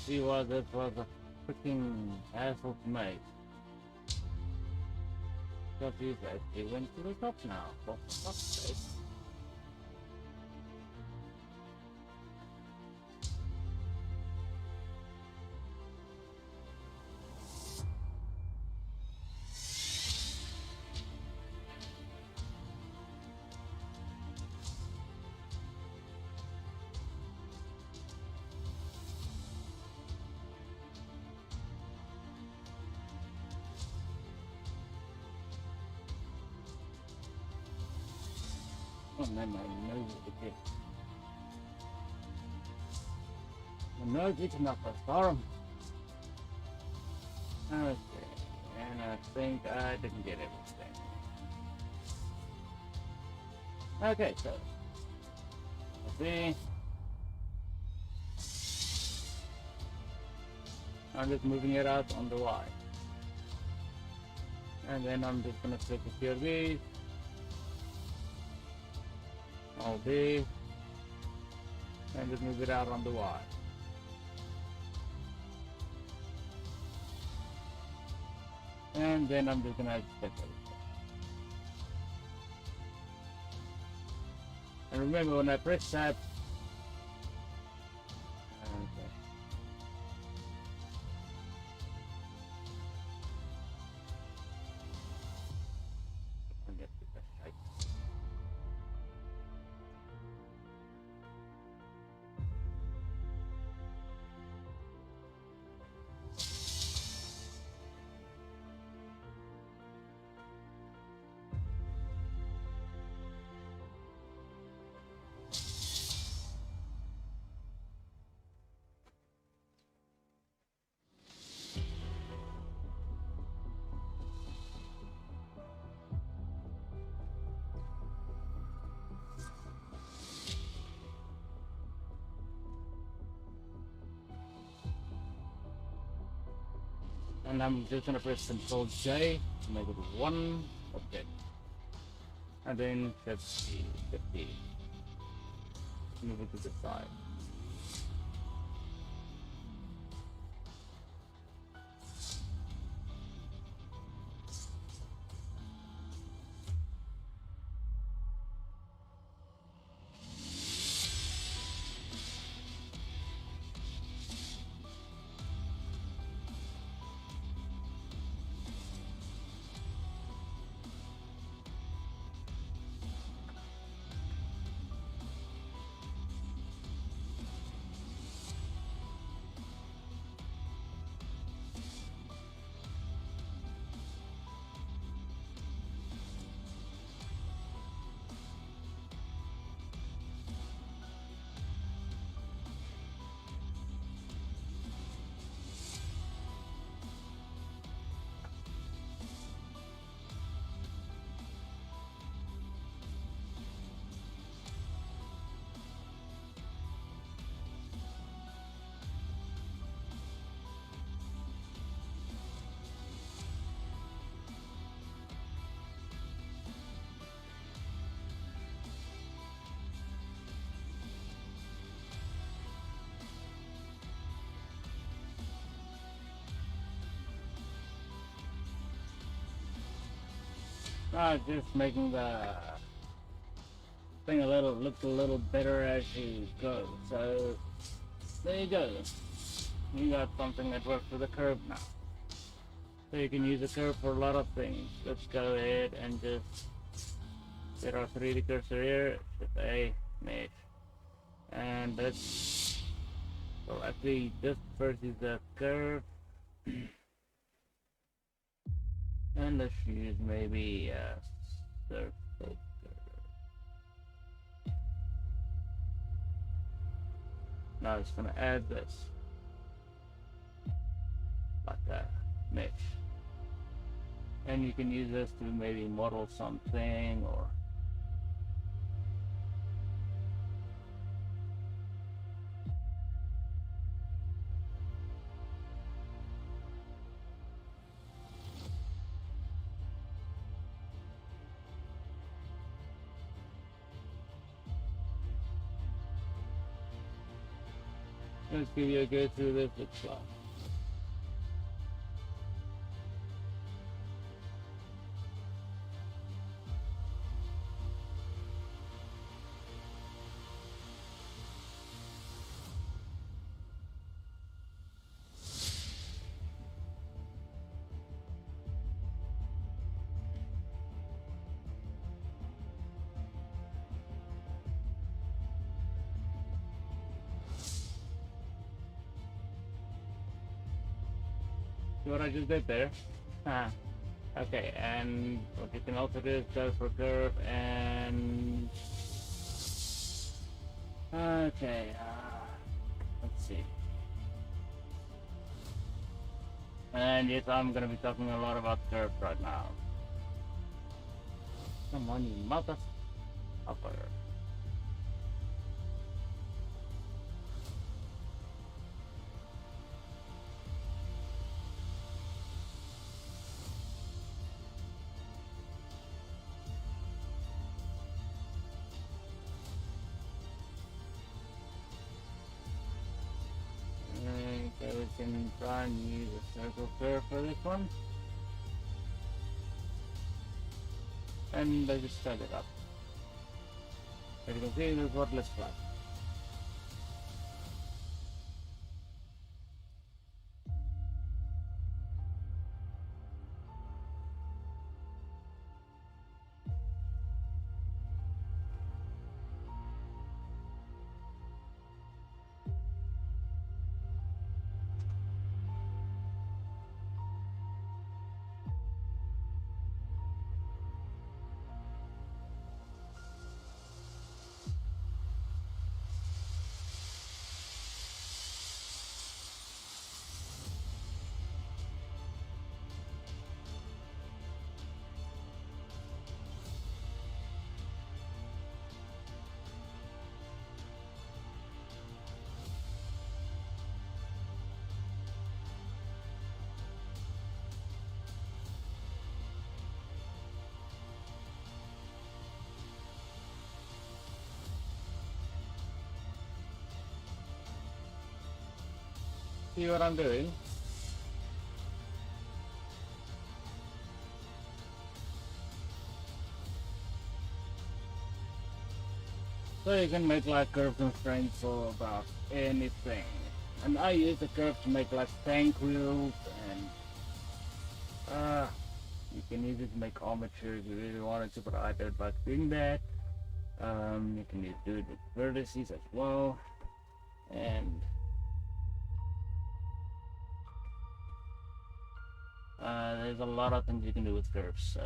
see why this was a freaking hassle to make. Because these actually went to the top now, for fuck's sake. Oh man, my nose is itchy. My nose is itching up a storm. Okay, and I think I didn't get everything. Okay, so let's see. I'm just moving it out on the Y. And then I'm just gonna click a few of these. All these. And just move it out on the Y. And then I'm just gonna stick it. And remember when I press tab, okay. I'll get to that right. And I'm just gonna press Control J to make it one object. And then 50, 50. Move it to the side. Just making the thing look a little better as you go. So there you go. You got something that works with a curve now. So you can use a curve for a lot of things. Let's go ahead and just get our 3D cursor here. Shift A, mesh, and let's. So actually, this first is the curve. And let's use maybe a circle. Now it's gonna add this like that mesh, and you can use this to maybe model something or Let's give you a go through this looks like. See what I just did there? Huh. Okay, and what you can also do is go for curve and... Okay, let's see. And yes, I'm gonna be talking a lot about curve right now. Come on, you motherfucker. Okay, we can try and use a circle curve for this one. And I just set it up. As you can see, this is what it looks like. See what I'm doing? So you can make like curve constraints for about anything. And I use the curve to make like tank wheels and you can use it to make armature if you really wanted to, but I don't like doing that. You can do it with vertices as well. And there's a lot of things you can do with curves, so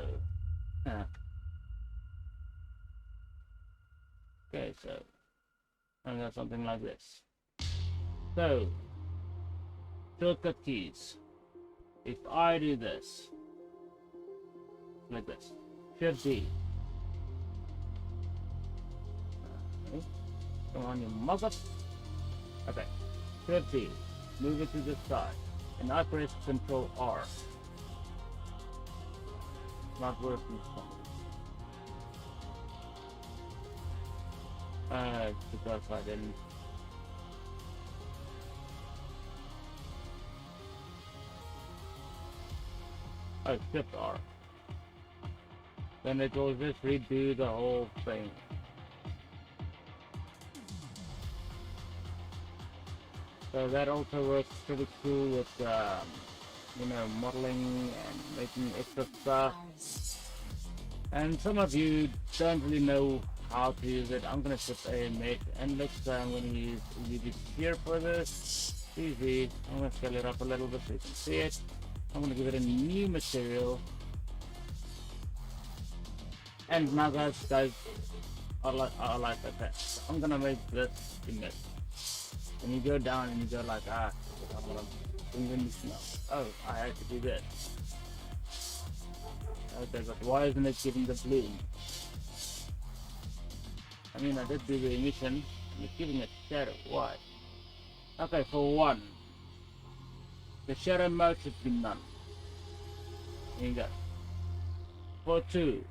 okay, so I got something like this. So shortcut keys. If I do this like this, Shift D. Okay. Come on, you mother. Okay, Shift D. Move it to the side, and I press Control R. Not working. Because I didn't. Oh, Shift R. Then it will just redo the whole thing. So that also works pretty cool with, you know, modeling and making extra stuff. And some of you don't really know how to use it. I'm gonna put a make, and let's say I'm gonna use UBBGE here for this. Easy. I'm gonna scale it up a little bit so you can see it. I'm gonna give it a new material. And now guys, I like that. I'm gonna make this image. And you go down and you go like, I wanna bring in this now. Oh, I had to do this. Okay, but why isn't it giving the bloom? I mean, I did do the emission, and it's giving it shadow. Why? Okay, for one, the shadow mode should be none. Here you go. For two,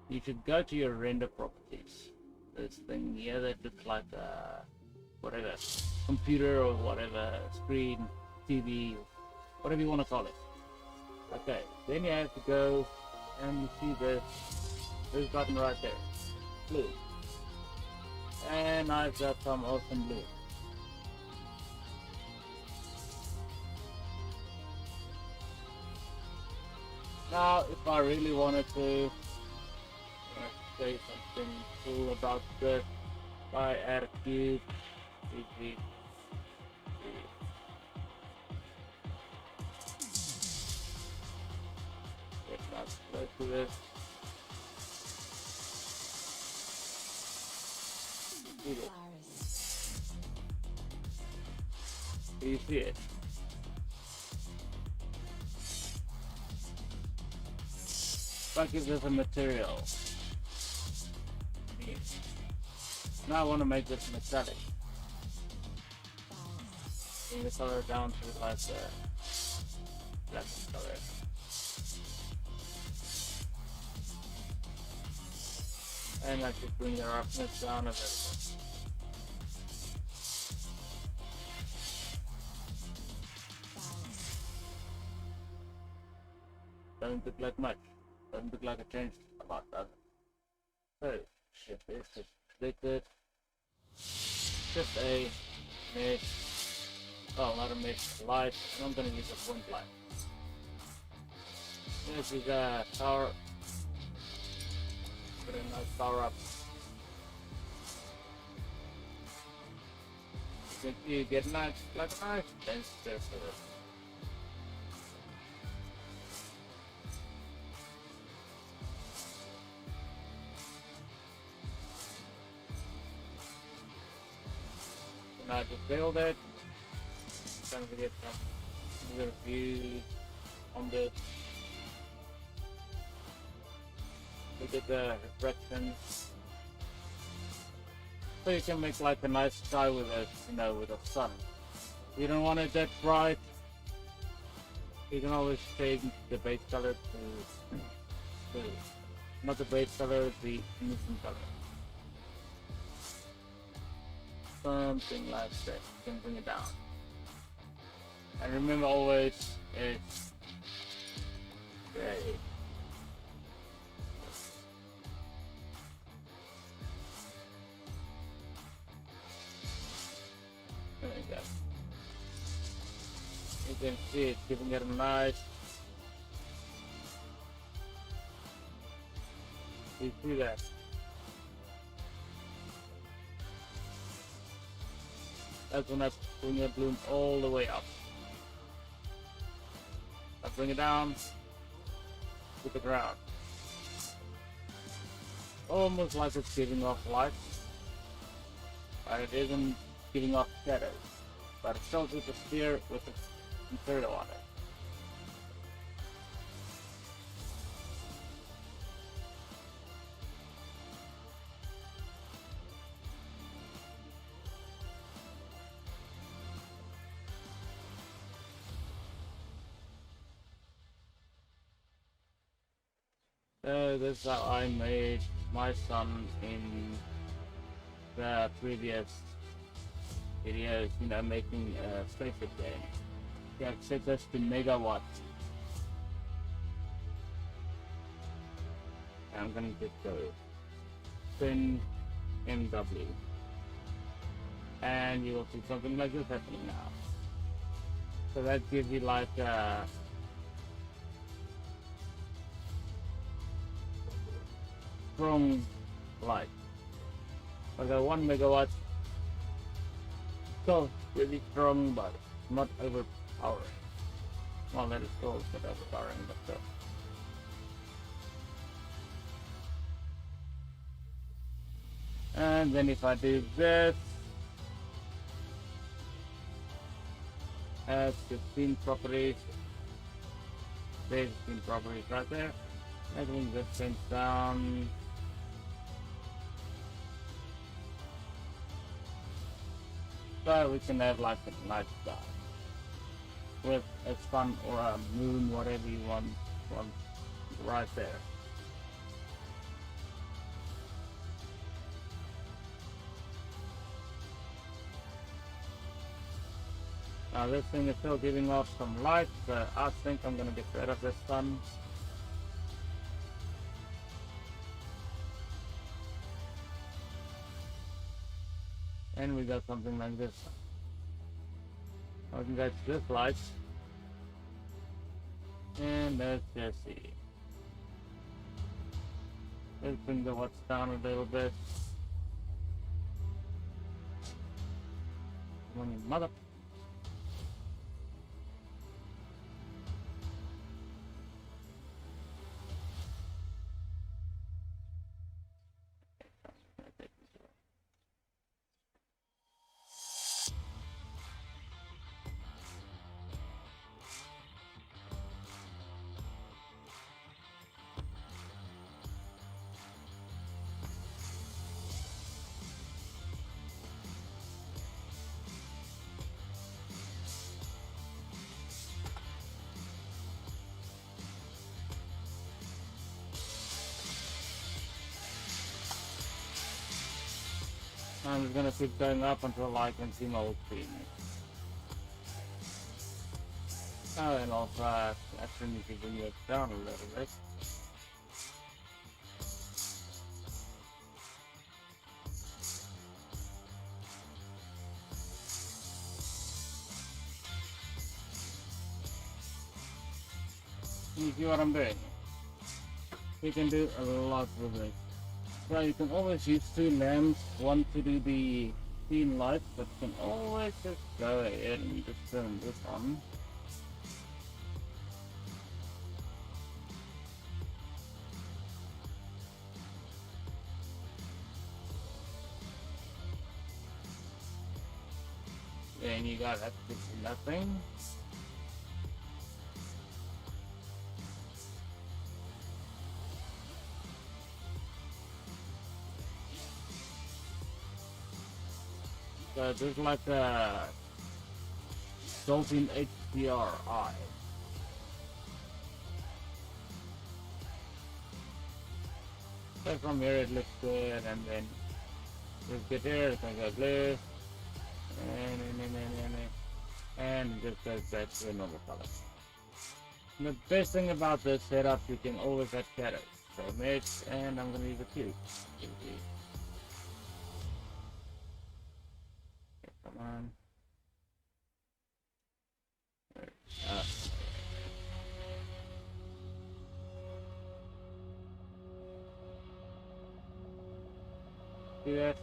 you should go to your render properties. This thing here that looks like whatever, computer or whatever, screen, TV, whatever you want to call it. Okay, then you have to go and you see this button right there, blue. And I've got some awesome blue. Now, if I really wanted to say something cool about this, if I add a cube, easy. Let's not close to this. Do you see it? That gives us a material. Now I want to make this metallic. Bring the color down to like the black color. And I should bring the roughness down a little bit. Doesn't look like much. Doesn't look like a change a lot, does it? So, shift this, just click it. Just a mesh. Oh, not a mesh, light. I'm gonna use a point light. This is a power. Put a nice power up. You get nice, like a nice dense surface. Now just build it. Trying to get some little views on this. Look at the reflection. So you can make like a nice sky with it, with the sun. You don't want it that bright. You can always change the base color to not the base color, the innocent color. Something like that. You can bring it down. And remember always, it's gray. There you go. You can see it's giving it a nice. You see that? That's when I bring the bloom all the way up. I bring it down to the ground. Almost like it's giving off light, but it isn't giving off shadows. But it shows with the sphere with the material on it. This is how I made my sun in the previous videos, making a spaceship game. Yeah, set this to megawatts. I'm gonna just go spin MW. And you will see something like this happening now. So that gives you like strong light. Like a 1 megawatt, so really strong, but not overpowering. Well, that is still a bit overpowering, but still. And then if I do this, as 15 properties, there's 15 properties right there. I bring this thing down. So we can have like a night sky with a sun or a moon, whatever you want right there. Now this thing is still giving off some light, so I think I'm gonna get rid of this sun. And we got something like this. I can get this light. And let's just see. Let's bring the watts down a little bit. Mother. I'm just gonna keep going up until I can see my old screen. Oh, and also I actually need to bring it down a little bit. You see what I'm doing? You can do a lot with it. So you can always use two lamps, one to do the scene light, but you can always just go ahead and just turn this on. Then you got absolutely nothing. So this is like a Dolphin HDRI. So from here it looks good, and then just get here, it's gonna go blue, and it just goes back to a normal color. And the best thing about this setup, you can always add shadows. So mix, and I'm gonna use a cube. Come on. See that?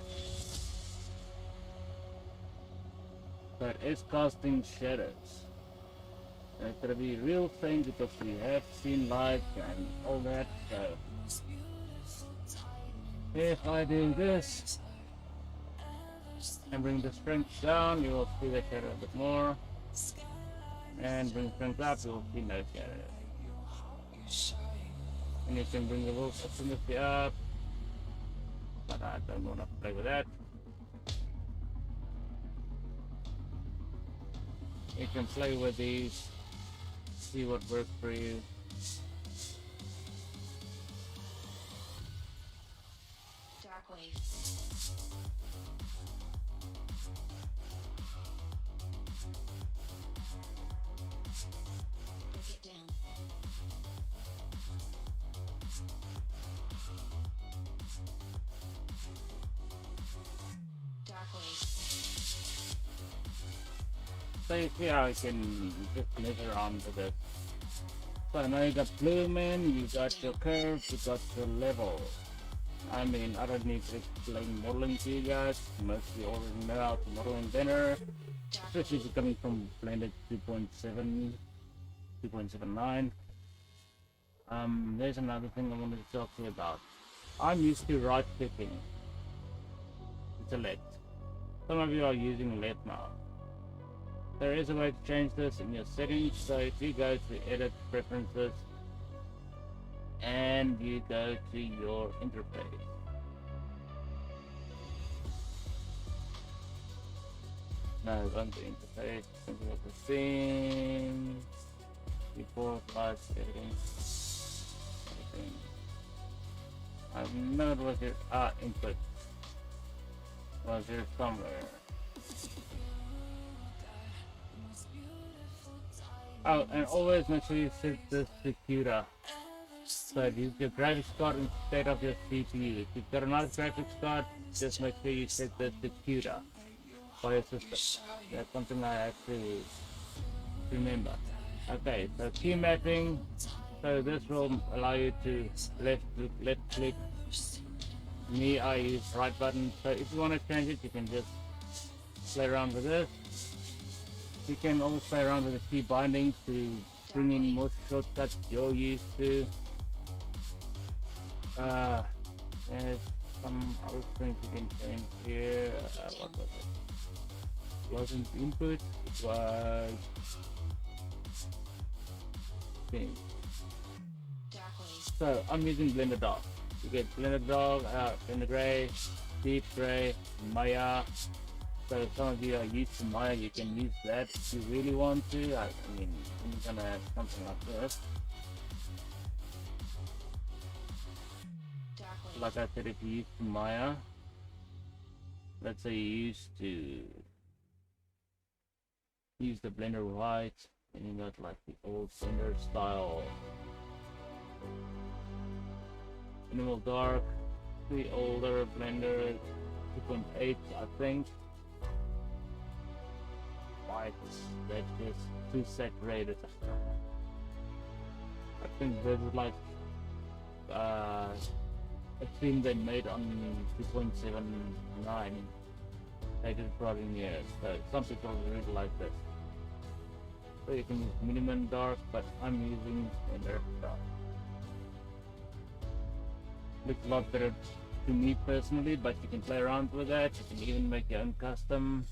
But it's casting shadows. And it's gonna be real faint because we have seen light and all that. So if I do this and bring the strength down, you will see the shadow a bit more. And bring strength up, you will see no shadow. And you can bring the wolf opacity up, but I don't want to play with that. You can play with these, see what works for you. Dark wave. Break it down. Dark wave. So you see how you can just mess around with it. So now you got blooming, you got your curves, you got your level. I mean, I don't need to explain modeling to you guys. Most of you already know how to model in Blender, especially if you're coming from Blender 2.7, 2.79. There's another thing I wanted to talk to you about. I'm used to right clicking to select. Some of you are using left now. There is a way to change this in your settings. So if you go to edit preferences and you go to your interface, no, on the interface, something like the scene, report, live settings, everything. I know it was your input was here somewhere. Oh, and always make sure you set this to CUDA. So use your graphics card instead of your CPU. If you've got another graphics card, just make sure you set this to CUDA for your system. That's something I have to remember. Okay, so key mapping. So this will allow you to left click. Me, I use right button. So if you want to change it, you can just play around with this. You can always play around with the key bindings to bring in more shortcuts you're used to. There's some other things you can change here. What was it? Wasn't input, it was thing. Darkways. So I'm using Blender Dog. You get Blender Dog, Blender Gray, Deep Gray, Maya. So if some of you are used to Maya, you can use that if you really want to. I mean, you're gonna have something like this. Darkways. Like I said, if you used to Maya, let's say you used to use the Blender White, and you got like the old Blender style minimal dark, the older Blender 2.8, I think. White, that's just too saturated. I think this is like a theme they made on 2.79. They did brought in here, so some people really like this. So you can use minimum dark, but I'm using Blender dark. Looks a lot better to me personally, but you can play around with that. You can even make your own custom,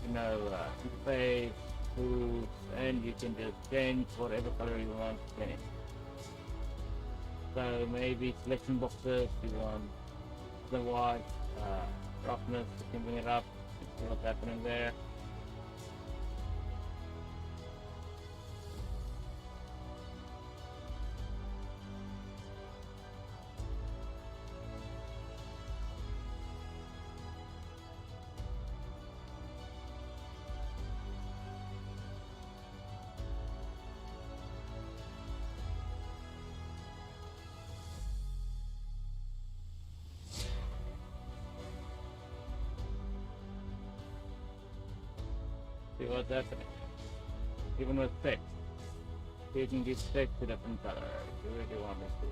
interface, tools, and you can just change whatever color you want to change. So maybe selection boxes, you want the white, roughness, you can bring it up, see what's happening there. See what's happening. Even with text, you can give text a different color if you really want it to.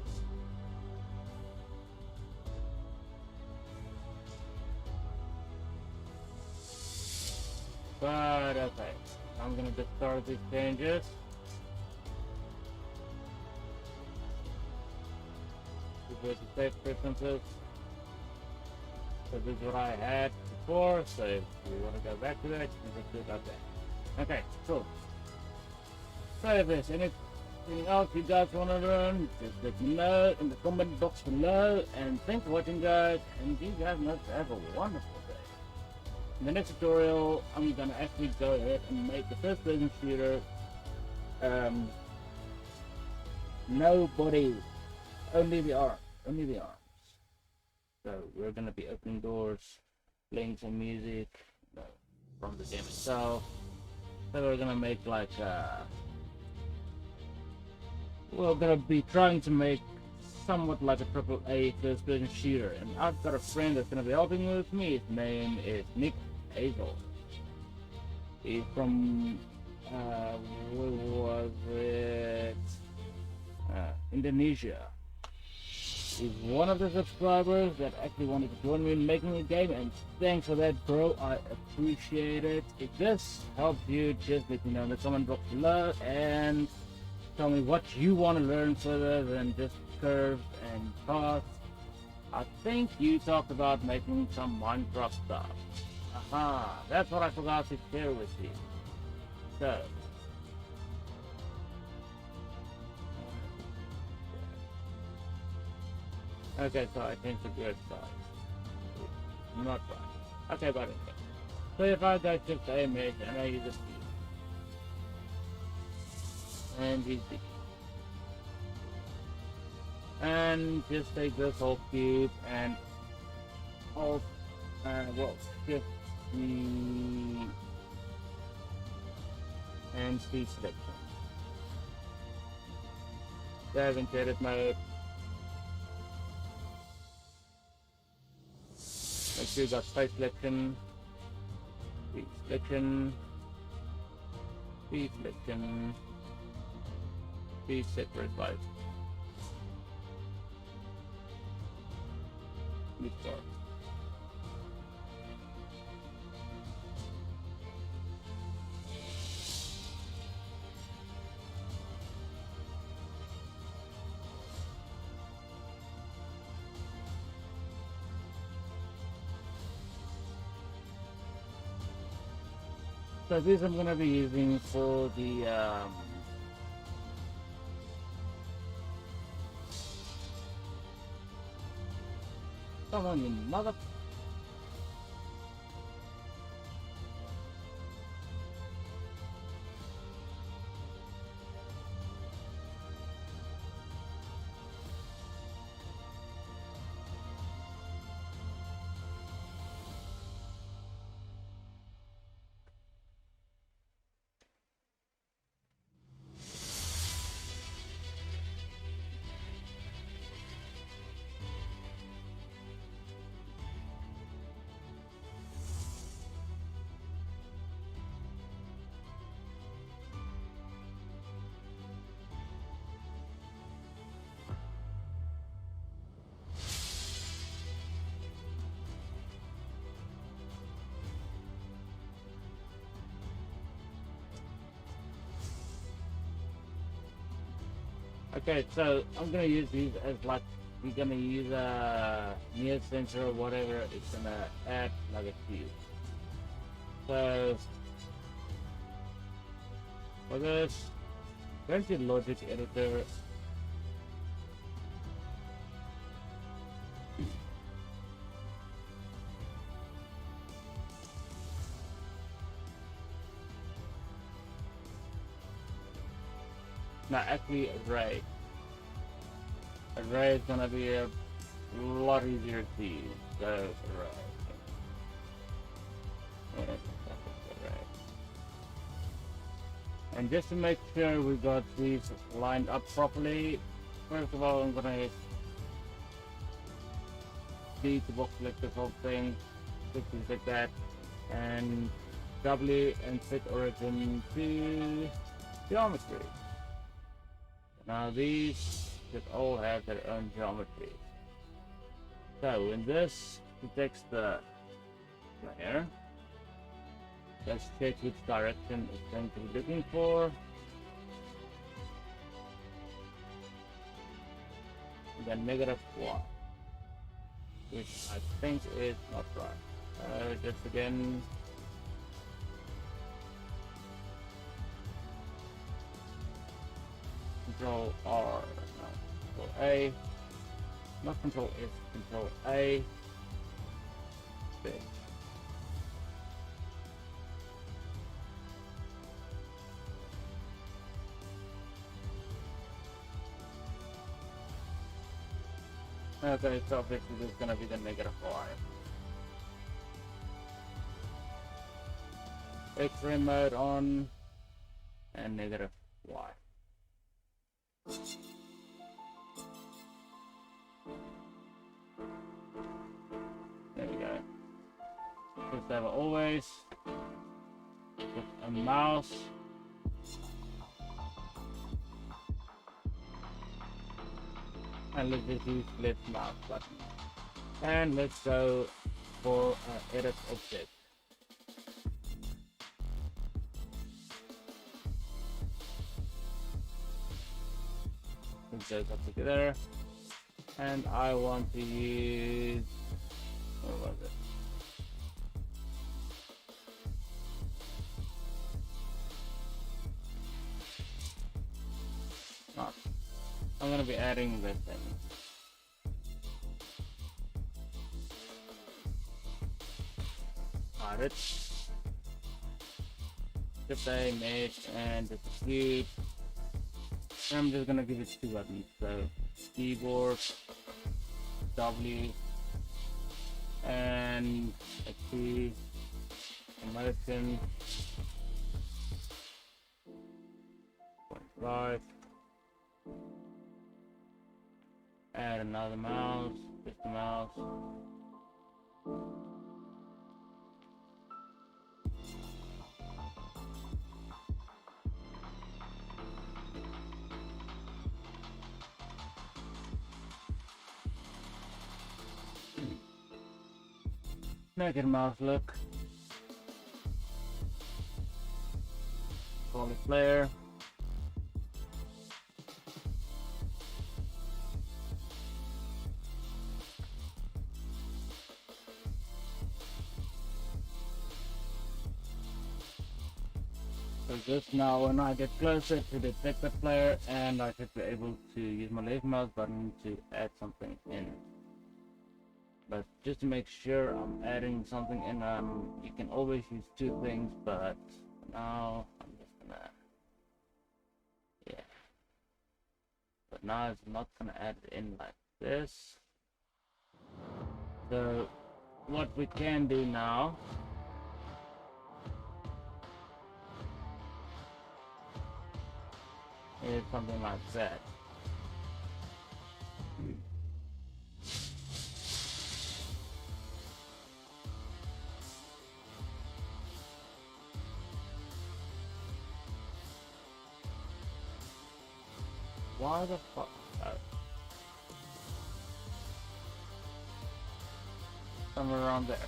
But okay, I'm gonna discard these changes. Go to save preferences. So this is what I had before, so if you want to go back to that, you can just do it like that. Okay, cool. So if there's anything else you guys want to learn, just let me know in the comment box below, and thanks for watching guys, and you guys must have a wonderful day. In the next tutorial, I'm going to actually go ahead and make the first person shooter, no body, only the arms. So we're gonna be opening doors, playing some music from the game itself. So we're gonna make like we're gonna be trying to make somewhat like a AAA first-person shooter. And I've got a friend that's gonna be helping with me. His name is Nick Hazel. He's from where was it? Indonesia. He's one of the subscribers that actually wanted to join me in making a game, and thanks for that, bro. I appreciate it. If this helped you, just let me know in the comment box below and tell me what you want to learn further than just curves and paths. I think you talked about making some Minecraft stuff. Aha, that's what I forgot to share with you. So okay, so I changed the grid size. Not right. Okay, but anyway. So if I go to the image and I use a cube, and use the and just take this whole cube and all well shift the and speed selection. Save into edit mode. Make sure you got space selection, speed selection, speed selection, speed separate byte. Good start. So this I'm gonna be using for the come on, you mother. Okay, so I'm gonna use these as like we're gonna use a near sensor or whatever. It's gonna add like a cube. So for this, go to logic editor. Now actually array. Array is gonna be a lot easier to use. So array. Array. And just to make sure we got these lined up properly, first of all I'm gonna hit D to box select this whole thing, like that, and W and set origin to geometry. Now these should all have their own geometry. So in this detects the layer. Let's check which direction it's going to be looking for. And then -1, which I think is not right. Just again. Control R, no, Control A, not Control S, Control A, B. Okay, so obviously this is going to be the -Y. X-ray mode on, and -Y. There we go. Just have always with a mouse. And let's just use left mouse button. And let's go for edit object. Put those up together. And I want to use, what was it? Not. I'm gonna be adding this in. Got it. Shift A, image, and execute. I'm just gonna give it 2 buttons. So keyboard, W, and a key, motion, Right. Add another mouse, just a mouse. Make it mouse look. Call it player. So just now when I get closer to detect the player, and I should be able to use my left mouse button to add something in. But just to make sure I'm adding something in, you can always use two things, but now I'm just gonna, yeah. But now it's not gonna add it in like this. So what we can do now is something like that. Why the fuck? Somewhere around there.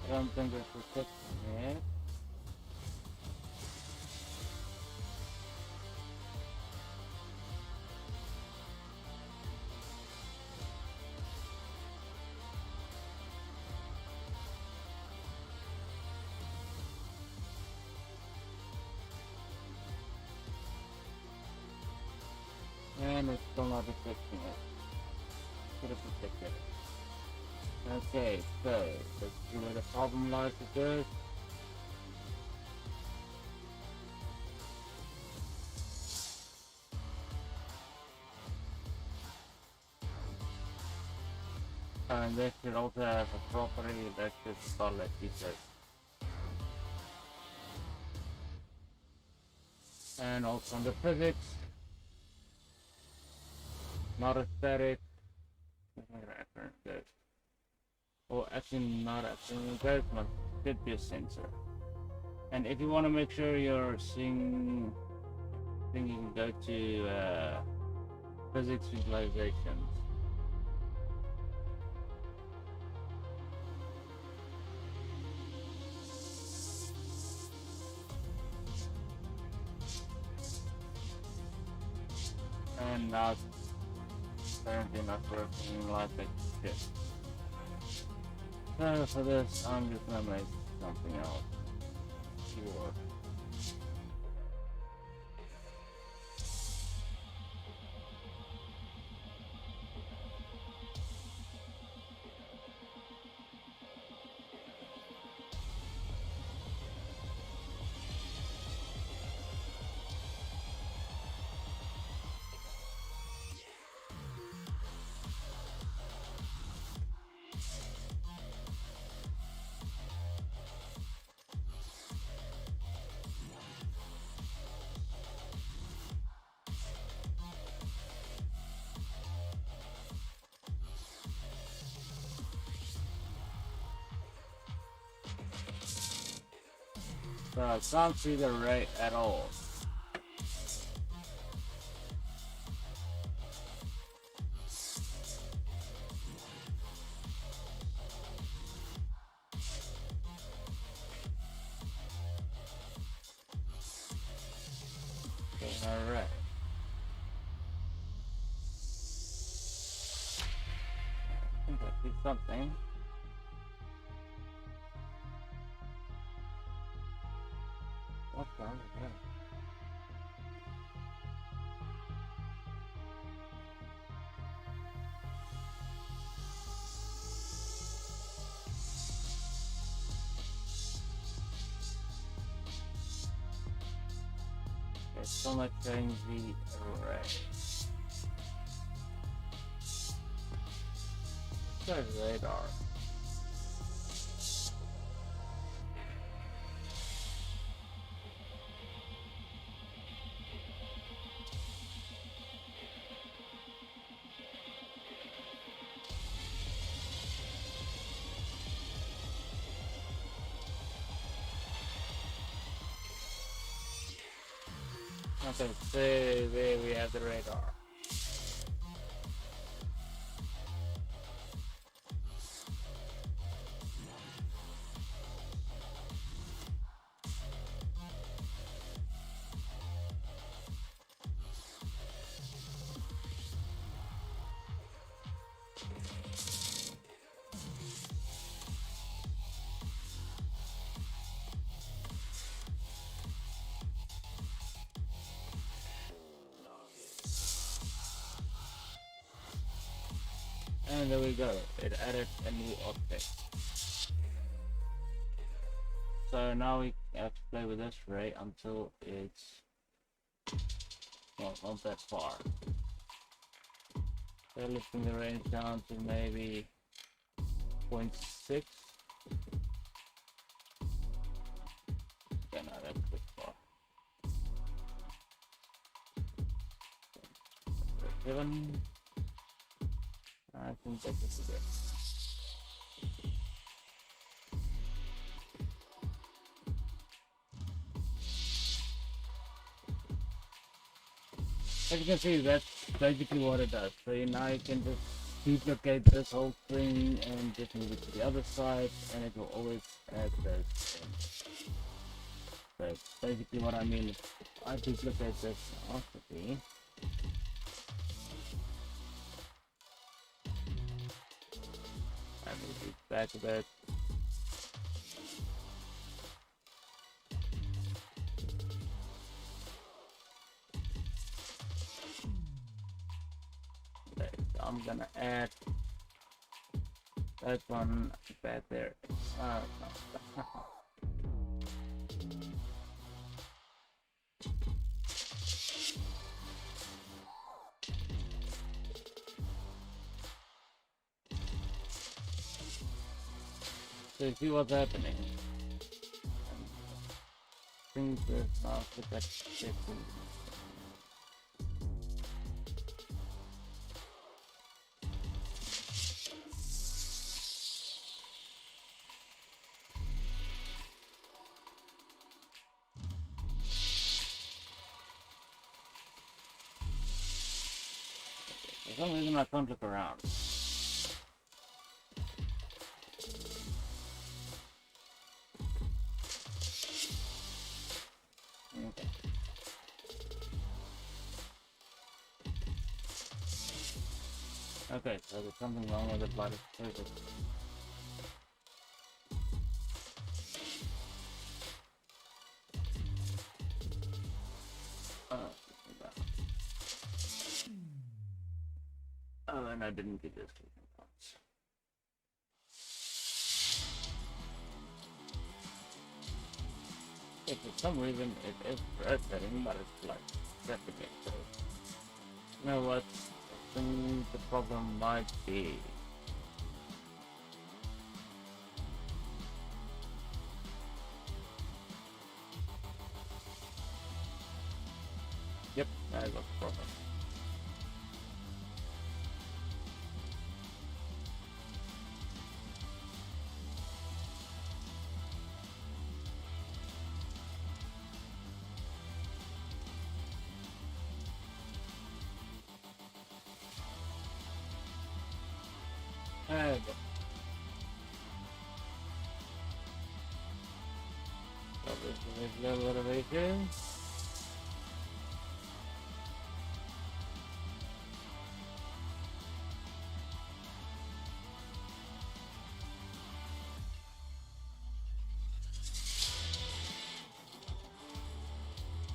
I don't think it's protecting it. And it's still not detecting it. Should have protected it. Okay, so let's see where the problem lies with this. And this should also have a property that should call it features. And also on the physics, not a static. Or actually not actually that one should be a sensor. And if you want to make sure you're seeing, I think you can go to physics visualizations. And now it's apparently not working like it should. So for this, I'm just gonna make something else. Sure. So I can't see the ray at all. Alright. I think I see something. So much change the array. There's radar. Okay, so there we have the radar. And there we go, it added a new object. So now we have to play with this ray until it's, well, not that far. So lifting the range down to maybe 0.6. Yeah, no, that's a bit far. 7. I think that is good. As you can see, that's basically what it does. So now you can just duplicate this whole thing and just move it to the other side, and it will always add this in. So basically what I mean is, I duplicate this opacity. And move it back a bit. Okay, so I'm gonna add that one back there. No. So you see what's happening. Things this now put that shit in. For some reason I can't look around. Okay. Okay, so there's something wrong with the bloody surface. Oh, and I didn't get this. Yeah, for some reason it is setting, but it's like setting it. So you know what? I think the problem might be. Yep, that is a problem. And so this is a little elevation.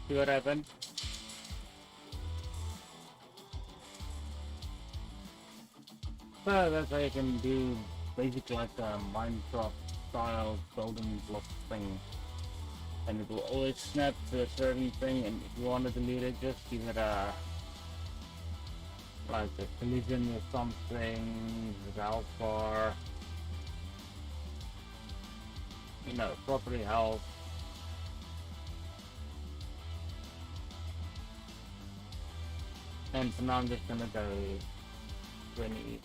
See what happened? So that's how you can do basically like a Minecraft style building block thing. and it will always snap to a certain thing, and if you want to delete it, just give it a like a collision with something, valve bar, you know, property health. And so now I'm just gonna go 20.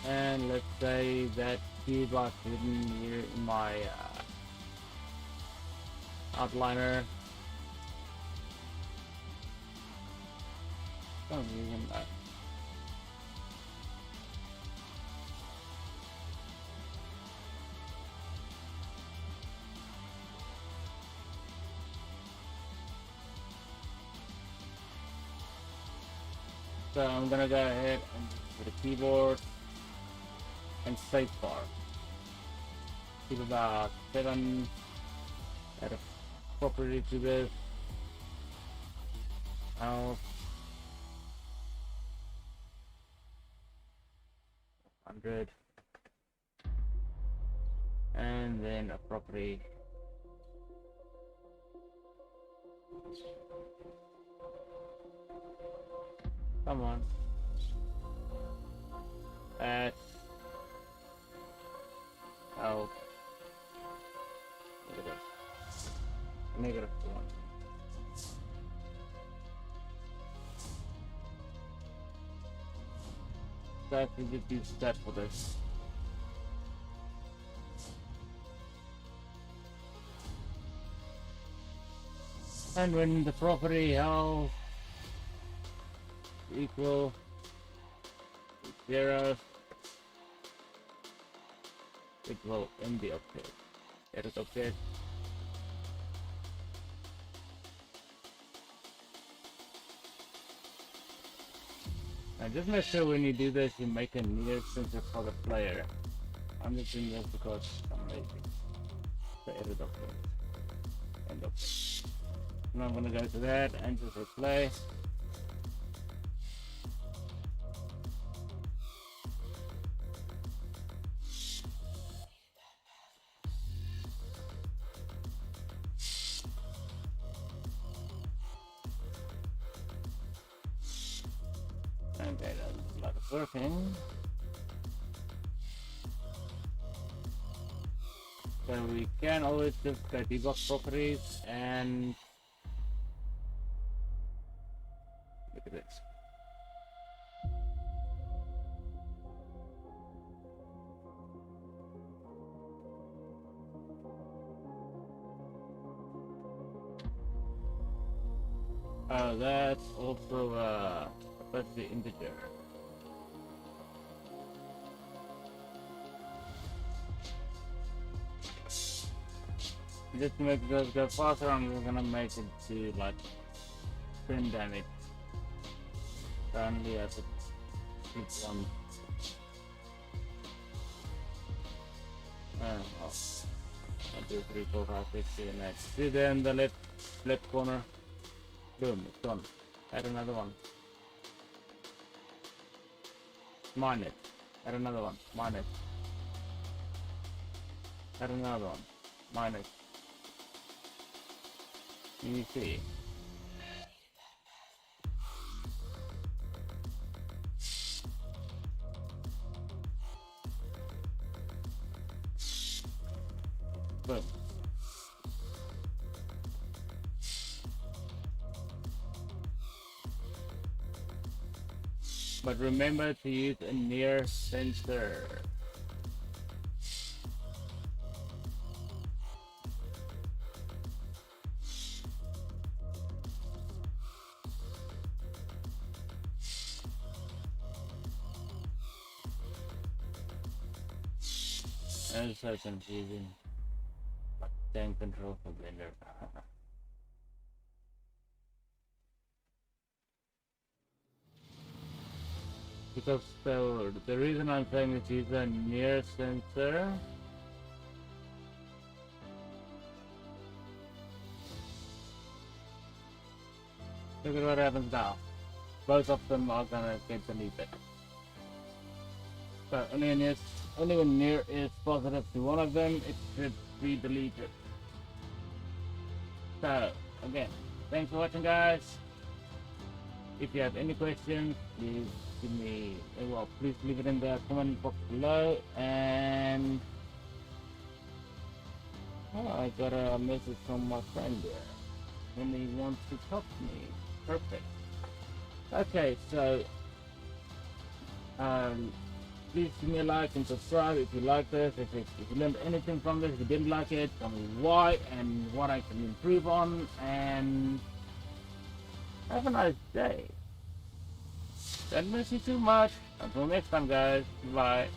And let's say that key block hidden here in my outliner. For some reason, so I'm gonna go ahead and for the keyboard and spacebar. Keep about 7 add a property to this. Now 100 and then a property. Come on. Add out. Look at this. -1. So I have to just use that for this. And when the property health equal 0, it will end the update. Edit update. And just make sure when you do this, you make a near sensor for the player. I'm just doing this because I'm lazy. So edit update. End update. Now I'm gonna go to that and just hit play. Okay, that's a lot of working. So we can always just go debug properties and look at this. That's also that's the integer. Just to make those go faster, I'm just gonna make it to like 10 damage. Currently, I have to click 1. 1, 2, 3, 4, 5, 6, 7, 8. See there in the left corner. Boom, it's done. Add another one. Mine it. Add another one. Mine it. Add another one. Mine it. You see. Boom. But remember to use a near sensor. That's so confusing. Tank control for blender. Because the reason I'm saying is use a near sensor. Look at what happens now. Both of them are gonna get deleted. So onion is anyone near is positive to one of them, it should be deleted. So, again, thanks for watching, guys. If you have any questions, please give me, well, please leave it in the comment box below. And oh, I got a message from my friend there, and he wants to talk to me. Perfect. Okay, so please give me a like and subscribe if you like this. If you learned anything from this, if you didn't like it, tell me why and what I can improve on. And have a nice day. Don't miss you too much. Until next time, guys. Bye.